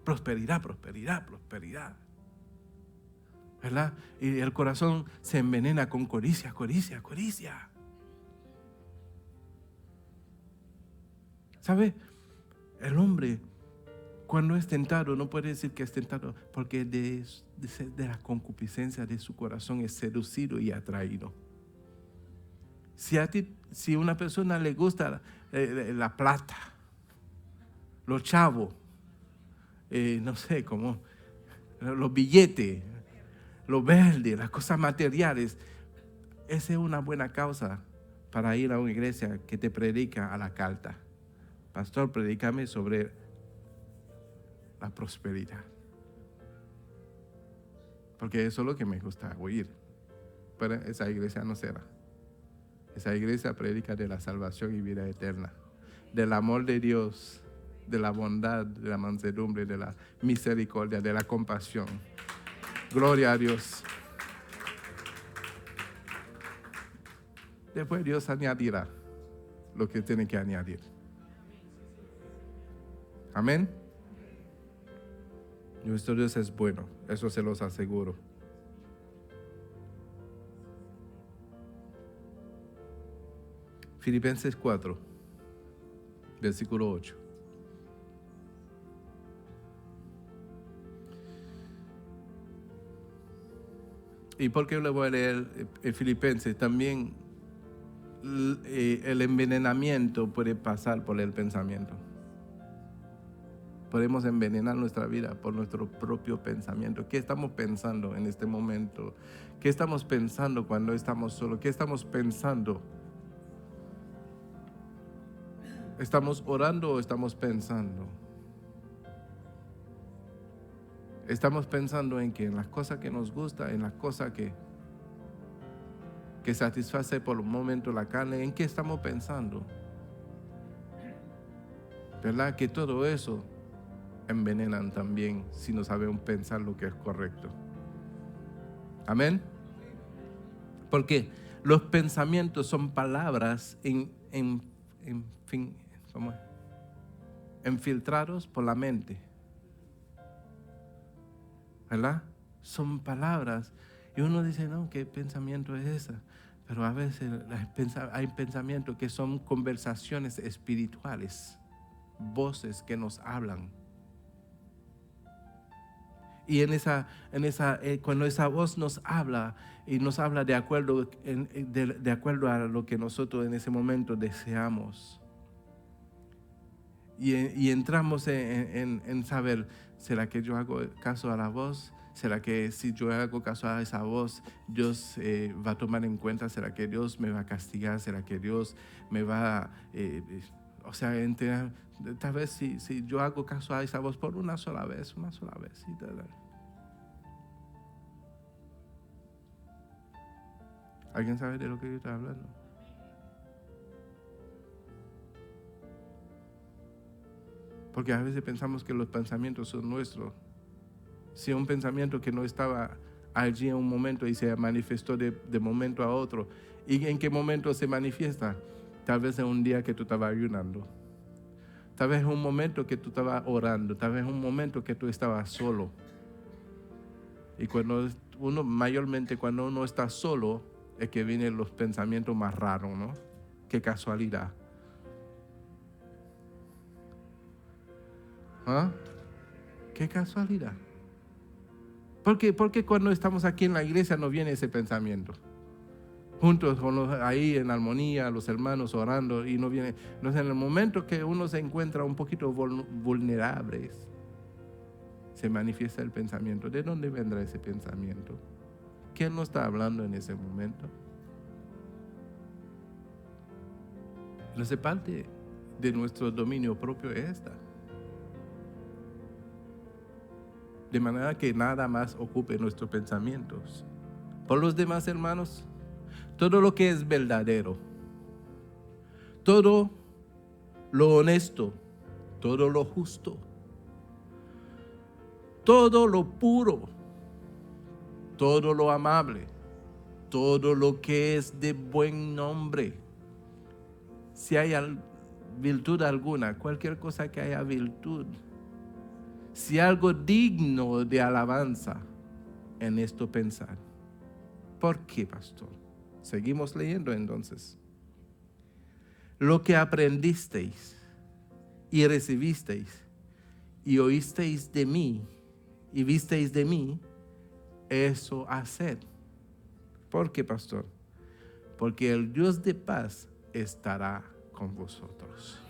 Prosperidad, prosperidad, prosperidad. ¿Verdad? Y el corazón se envenena con codicia, codicia, codicia. ¿Sabe? El hombre, cuando es tentado, no puede decir que es tentado, porque de la concupiscencia de su corazón es seducido y atraído. Si a una persona le gusta la plata, los chavos, no sé, como los billetes, lo verde, las cosas materiales, esa es una buena causa para ir a una iglesia que te predica a la carta. Pastor, predícame sobre la prosperidad. Porque eso es lo que me gusta oír. Pero esa iglesia no será. Esa iglesia predica de la salvación y vida eterna, del amor de Dios, de la bondad, de la mansedumbre, de la misericordia, de la compasión. Gloria a Dios. Después Dios añadirá lo que tiene que añadir. Amén. Nuestro Dios es bueno, eso se los aseguro. Filipenses 4, versículo 8. ¿Y por qué le voy a leer Filipenses? También el envenenamiento puede pasar por el pensamiento. Podemos envenenar nuestra vida por nuestro propio pensamiento. ¿Qué estamos pensando en este momento? ¿Qué estamos pensando cuando estamos solos? ¿Qué estamos pensando? ¿Estamos orando o estamos pensando? Estamos pensando en que en las cosas que nos gustan, en las cosas que satisface por un momento la carne. ¿En qué estamos pensando? ¿Verdad? Que todo eso envenenan también si no sabemos pensar lo que es correcto. Amén. Porque los pensamientos son palabras infiltrados por la mente. ¿Verdad? Son palabras. Y uno dice, no, ¿qué pensamiento es esa? Pero a veces hay pensamientos que son conversaciones espirituales, voces que nos hablan. Y cuando esa voz nos habla, y nos habla de acuerdo a lo que nosotros en ese momento deseamos. Y entramos en saber, ¿será que yo hago caso a la voz? ¿Será que si yo hago caso a esa voz, Dios va a tomar en cuenta? ¿Será que Dios me va a castigar? ¿Será que Dios me va tal vez si yo hago caso a esa voz por una sola vez. ¿Alguien sabe de lo que yo estoy hablando? Porque a veces pensamos que los pensamientos son nuestros. Si un pensamiento que no estaba allí en un momento y se manifestó de momento a otro. ¿Y en qué momento se manifiesta? Tal vez en un día que tú estabas ayunando. Tal vez en un momento que tú estabas orando. Tal vez en un momento que tú estabas solo. Y mayormente cuando uno está solo, es que vienen los pensamientos más raros, ¿no? Qué casualidad. ¿Ah? Qué casualidad. ¿Por qué? Porque cuando estamos aquí en la iglesia no viene ese pensamiento. Juntos ahí en armonía, los hermanos orando, y no viene. No es en el momento que uno se encuentra un poquito vulnerable, se manifiesta el pensamiento. ¿De dónde vendrá ese pensamiento? ¿Quién nos está hablando en ese momento? No sé, parte de nuestro dominio propio es esta. De manera que nada más ocupe nuestros pensamientos. Por los demás, hermanos, todo lo que es verdadero, todo lo honesto, todo lo justo, todo lo puro, todo lo amable, todo lo que es de buen nombre. Si hay virtud alguna, cualquier cosa que haya virtud, si algo digno de alabanza, en esto pensar. ¿Por qué, pastor? Seguimos leyendo entonces. Lo que aprendisteis y recibisteis y oísteis de mí y visteis de mí, eso haced. ¿Por qué, pastor? Porque el Dios de paz estará con vosotros.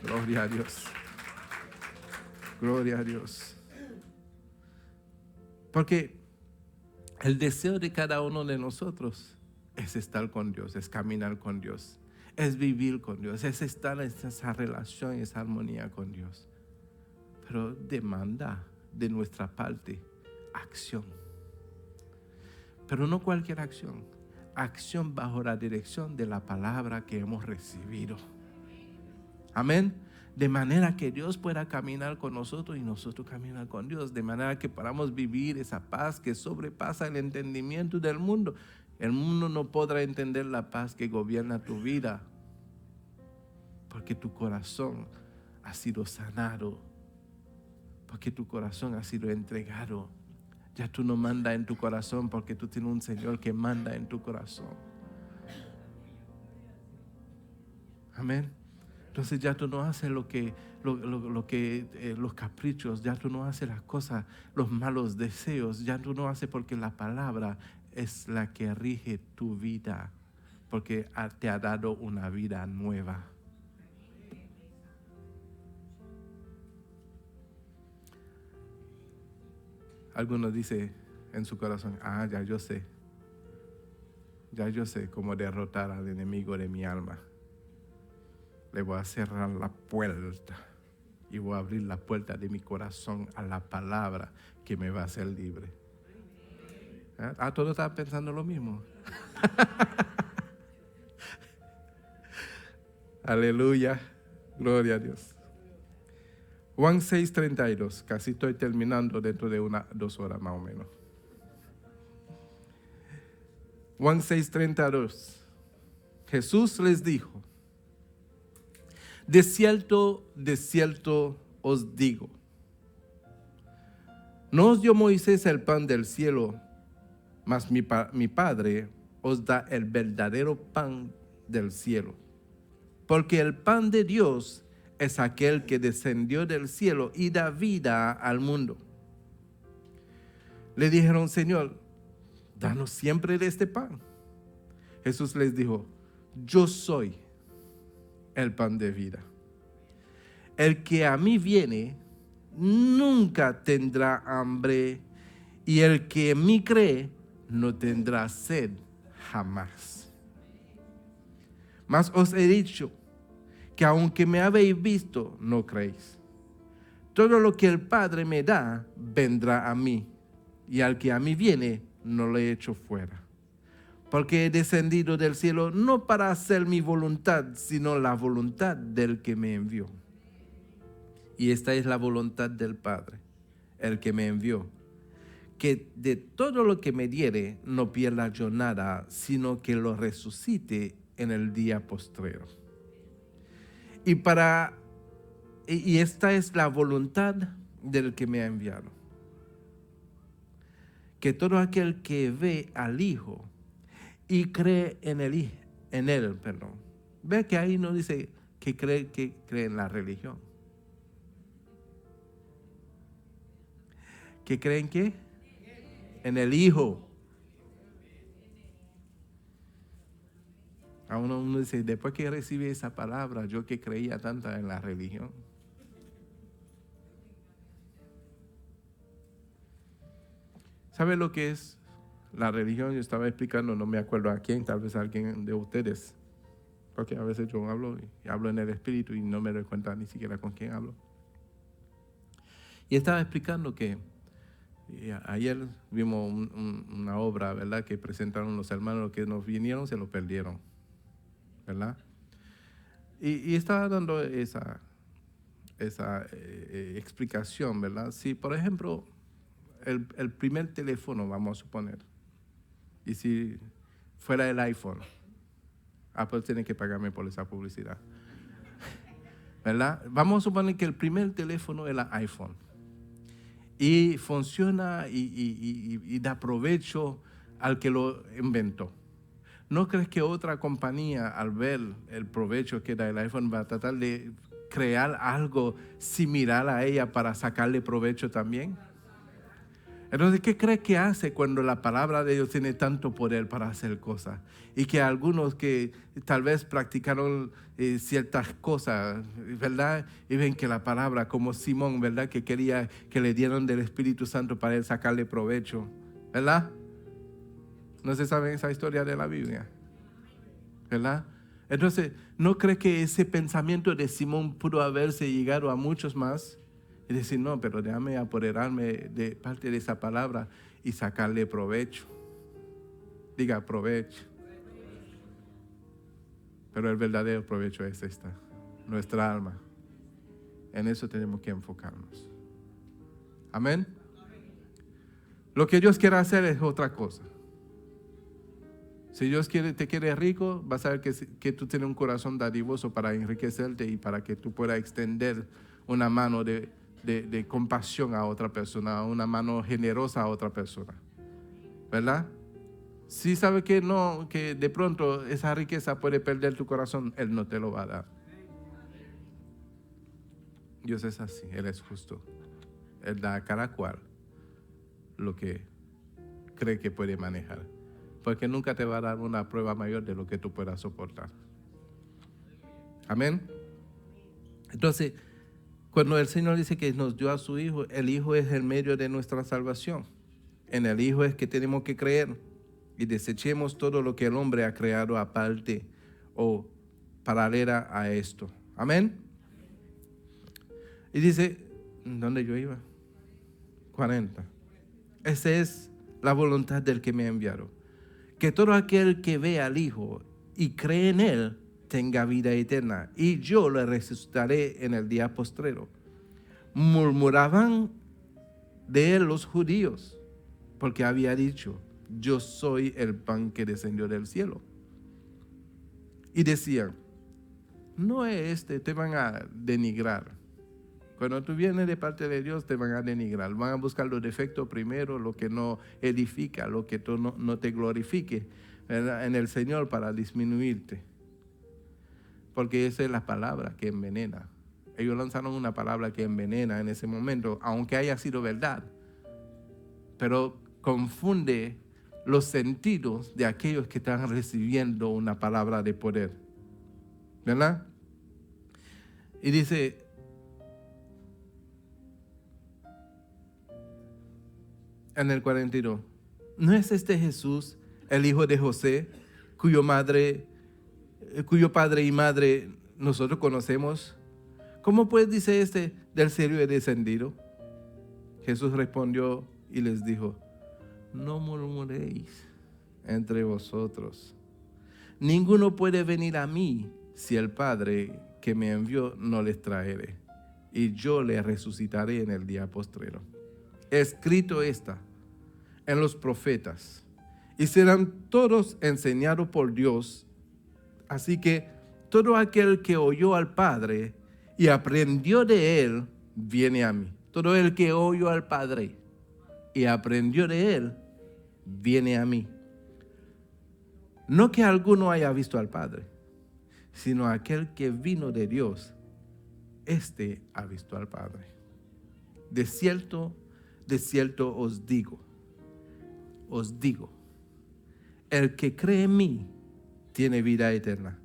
Gloria a Dios. Gloria a Dios. Porque el deseo de cada uno de nosotros es estar con Dios, es caminar con Dios, es vivir con Dios, es estar en esa relación, esa armonía con Dios. Pero demanda de nuestra parte acción. Pero no cualquier acción. Acción bajo la dirección de la palabra que hemos recibido. Amén. De manera que Dios pueda caminar con nosotros y nosotros caminar con Dios. De manera que podamos vivir esa paz que sobrepasa el entendimiento del mundo. El mundo no podrá entender la paz que gobierna tu vida. Porque tu corazón ha sido sanado. Porque tu corazón ha sido entregado. Ya tú no mandas en tu corazón porque tú tienes un Señor que manda en tu corazón. Amén. Entonces ya tú no haces los caprichos, ya tú no haces las cosas, los malos deseos, ya tú no haces porque la palabra es la que rige tu vida, porque te ha dado una vida nueva. Algunos dicen en su corazón, ya yo sé cómo derrotar al enemigo de mi alma. Le voy a cerrar la puerta y voy a abrir la puerta de mi corazón a la palabra que me va a hacer libre. Todos estaban pensando lo mismo. Aleluya, gloria a Dios. Juan 6:32, casi estoy terminando dentro de 2 horas más o menos. Juan 6:32, Jesús les dijo, de cierto os digo, no os dio Moisés el pan del cielo, mas mi Padre os da el verdadero pan del cielo. Porque el pan de Dios es aquel que descendió del cielo y da vida al mundo. Le dijeron, Señor, danos siempre de este pan. Jesús les dijo, yo soy el pan de vida. El que a mí viene nunca tendrá hambre, y el que en mí cree no tendrá sed jamás. Mas os he dicho que aunque me habéis visto, no creéis. Todo lo que el Padre me da, vendrá a mí, y al que a mí viene, no lo echo fuera. Porque he descendido del cielo no para hacer mi voluntad, sino la voluntad del que me envió. Y esta es la voluntad del Padre, el que me envió, que de todo lo que me diere no pierda yo nada, sino que lo resucite en el día postrero. Y esta es la voluntad del que me ha enviado, que todo aquel que ve al Hijo y cree en él, ve que ahí no dice que cree en la religión. ¿Que creen qué? En el Hijo. A uno dice, después que recibí esa palabra, yo que creía tanto en la religión. ¿Sabe lo que es la religión? Yo estaba explicando, no me acuerdo a quién, tal vez a alguien de ustedes, porque a veces yo hablo en el Espíritu y no me doy cuenta ni siquiera con quién hablo. Y estaba explicando que ayer vimos una obra, ¿verdad?, que presentaron los hermanos, que nos vinieron, se lo perdieron, ¿verdad? Y estaba dando esa explicación, ¿verdad? Si, por ejemplo, el primer teléfono, vamos a suponer, y si fuera el iPhone, Apple tiene que pagarme por esa publicidad, ¿verdad? Vamos a suponer que el primer teléfono es el iPhone. Y funciona y da provecho al que lo inventó. ¿No crees que otra compañía, al ver el provecho que da el iPhone, va a tratar de crear algo similar a ella para sacarle provecho también? Entonces, ¿qué crees que hace cuando la palabra de Dios tiene tanto poder para hacer cosas? Y que algunos que tal vez practicaron ciertas cosas, ¿verdad? Y ven que la palabra, como Simón, ¿verdad?, que quería que le dieran del Espíritu Santo para él sacarle provecho, ¿verdad? ¿No se sabe esa historia de la Biblia? ¿Verdad? Entonces, ¿no crees que ese pensamiento de Simón pudo haberse llegado a muchos más? Y decir, no, pero déjame apoderarme de parte de esa palabra y sacarle provecho. Diga, provecho. Pero el verdadero provecho es nuestra alma. En eso tenemos que enfocarnos. Amén. Lo que Dios quiere hacer es otra cosa. Si Dios te quiere rico, vas a ver que tú tienes un corazón dadivoso para enriquecerte y para que tú puedas extender una mano de compasión a otra persona, una mano generosa a otra persona, ¿verdad? Si sabe que no, que de pronto esa riqueza puede perder tu corazón, Él no te lo va a dar. Dios es así, Él es justo. Él da a cada cual lo que cree que puede manejar. Porque nunca te va a dar una prueba mayor de lo que tú puedas soportar. Amén. Entonces, cuando el Señor dice que nos dio a su Hijo, el Hijo es el medio de nuestra salvación. En el Hijo es que tenemos que creer y desechemos todo lo que el hombre ha creado aparte o paralela a esto. Amén. Y dice, ¿dónde yo iba? 40. Esa es la voluntad del que me ha enviado. Que todo aquel que ve al Hijo y cree en Él tenga vida eterna, y yo le resucitaré en el día postrero. Murmuraban de Él los judíos, porque había dicho, yo soy el pan que descendió del cielo. Y decían, no es te van a denigrar. Cuando tú vienes de parte de Dios, te van a denigrar. Van a buscar los defectos primero, lo que no edifica, lo que tú no te glorifique en el Señor para disminuirte. Porque esa es la palabra que envenena. Ellos lanzaron una palabra que envenena en ese momento, aunque haya sido verdad. Pero confunde los sentidos de aquellos que están recibiendo una palabra de poder. ¿Verdad? Y dice, en el 42, ¿no es este Jesús el hijo de José, cuyo padre y madre nosotros conocemos? ¿Cómo pues dice este, del cielo he descendido? Jesús respondió y les dijo, no murmuréis entre vosotros. Ninguno puede venir a mí si el Padre que me envió no les traere, y yo les resucitaré en el día postrero. Escrito está en los profetas, y serán todos enseñados por Dios. Así que todo aquel que oyó al Padre y aprendió de Él, viene a mí. Todo el que oyó al Padre y aprendió de Él, viene a mí. No que alguno haya visto al Padre, sino aquel que vino de Dios, este ha visto al Padre. De cierto os digo, el que cree en mí tiene vida eterna.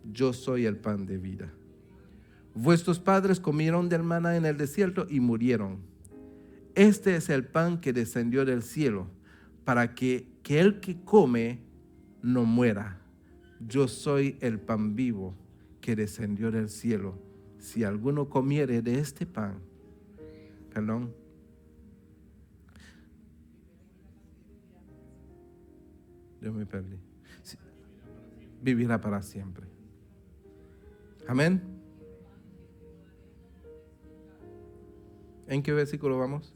Yo soy el pan de vida. Vuestros padres comieron del maná en el desierto y murieron. Este es el pan que descendió del cielo, para que el que come no muera. Yo soy el pan vivo que descendió del cielo. Si alguno comiere de este pan, yo me perdí. Vivirá para siempre. Amén. ¿En qué versículo vamos?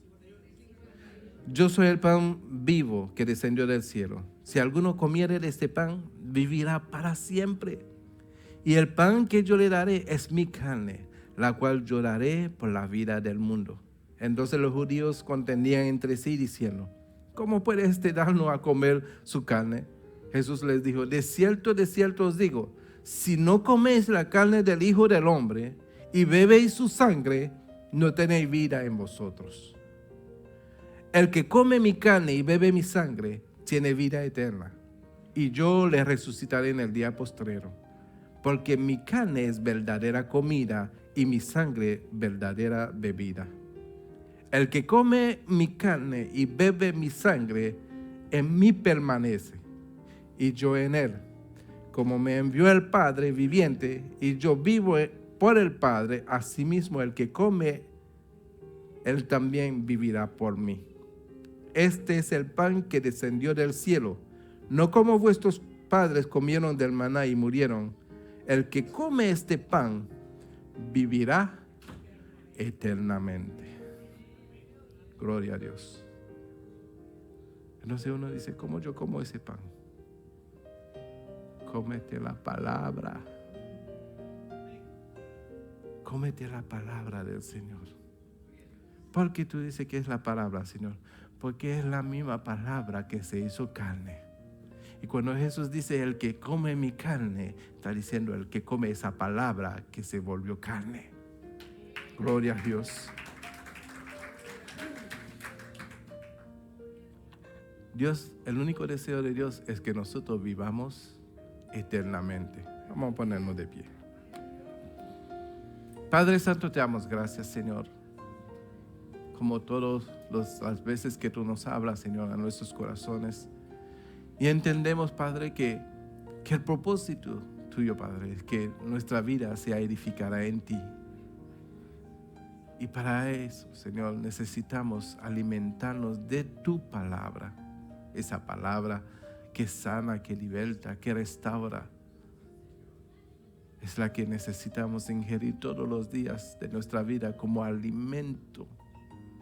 Yo soy el pan vivo que descendió del cielo. Si alguno comiere de este pan, vivirá para siempre. Y el pan que yo le daré es mi carne, la cual yo daré por la vida del mundo. Entonces los judíos contendían entre sí diciendo, ¿cómo puede darnos a comer su carne? Jesús les dijo, de cierto os digo, si no coméis la carne del Hijo del Hombre y bebéis su sangre, no tenéis vida en vosotros. El que come mi carne y bebe mi sangre, tiene vida eterna, y yo le resucitaré en el día postrero, porque mi carne es verdadera comida y mi sangre verdadera bebida. El que come mi carne y bebe mi sangre, en mí permanece, y yo en él. Como me envió el Padre viviente, y yo vivo por el Padre, asimismo el que come, él también vivirá por mí. Este es el pan que descendió del cielo, no como vuestros padres comieron del maná y murieron. El que come este pan vivirá eternamente. Gloria a Dios. Entonces uno dice, ¿cómo yo como ese pan? Cómete la palabra. Cómete la palabra del Señor. ¿Por qué tú dices que es la palabra, Señor? Porque es la misma palabra que se hizo carne. Y cuando Jesús dice, el que come mi carne, está diciendo el que come esa palabra que se volvió carne. Gloria a Dios. Dios, el único deseo de Dios es que nosotros vivamos eternamente. Vamos a ponernos de pie. Padre Santo, te damos gracias, Señor. Como todas las veces que tú nos hablas, Señor, a nuestros corazones. Y entendemos, Padre, que el propósito tuyo, Padre, es que nuestra vida sea edificada en ti. Y para eso, Señor, necesitamos alimentarnos de tu palabra. Esa palabra que sana, que liberta, que restaura. Es la que necesitamos ingerir todos los días de nuestra vida como alimento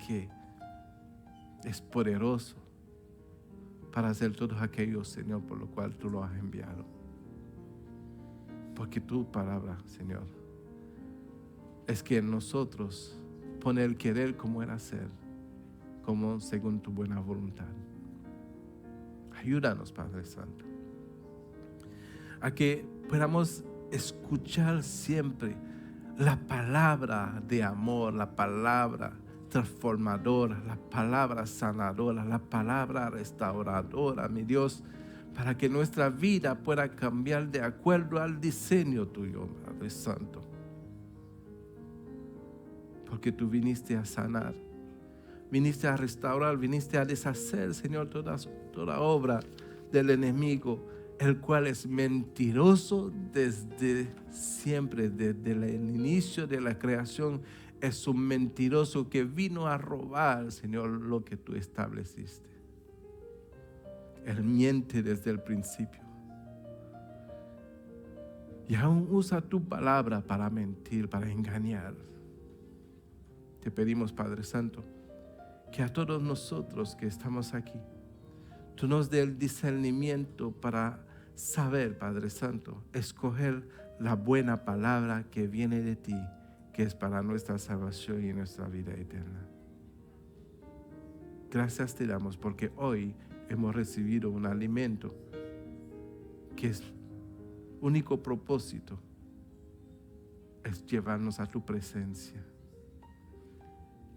que es poderoso para hacer todo aquello, Señor, por lo cual tú lo has enviado. Porque tu palabra, Señor, es que en nosotros pone el querer como el hacer, como según tu buena voluntad. Ayúdanos, Padre Santo, a que podamos escuchar siempre la palabra de amor, la palabra transformadora, la palabra sanadora, la palabra restauradora, mi Dios, para que nuestra vida pueda cambiar de acuerdo al diseño tuyo, Padre Santo. Porque tú viniste a sanar, viniste a restaurar, viniste a deshacer, Señor, toda obra del enemigo, el cual es mentiroso desde siempre, desde el inicio de la creación. Es un mentiroso que vino a robar, Señor, lo que tú estableciste. Él miente desde el principio. Y aún usa tu palabra para mentir, para engañar. Te pedimos, Padre Santo, que a todos nosotros que estamos aquí, tú nos des el discernimiento para saber, Padre Santo, escoger la buena palabra que viene de ti, que es para nuestra salvación y nuestra vida eterna. Gracias te damos porque hoy hemos recibido un alimento que es único propósito es llevarnos a tu presencia.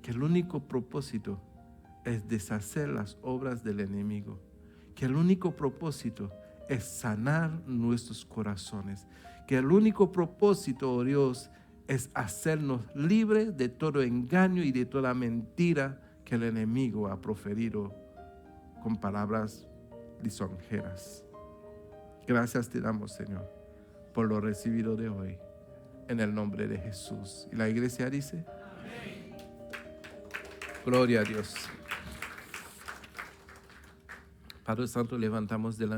Que el único propósito es deshacer las obras del enemigo. Que el único propósito es sanar nuestros corazones. Que el único propósito, oh Dios, es hacernos libres de todo engaño y de toda mentira que el enemigo ha proferido con palabras lisonjeras. Gracias te damos, Señor, por lo recibido de hoy, en el nombre de Jesús. Y la iglesia dice, amén. Gloria a Dios. Padre Santo, levantamos delante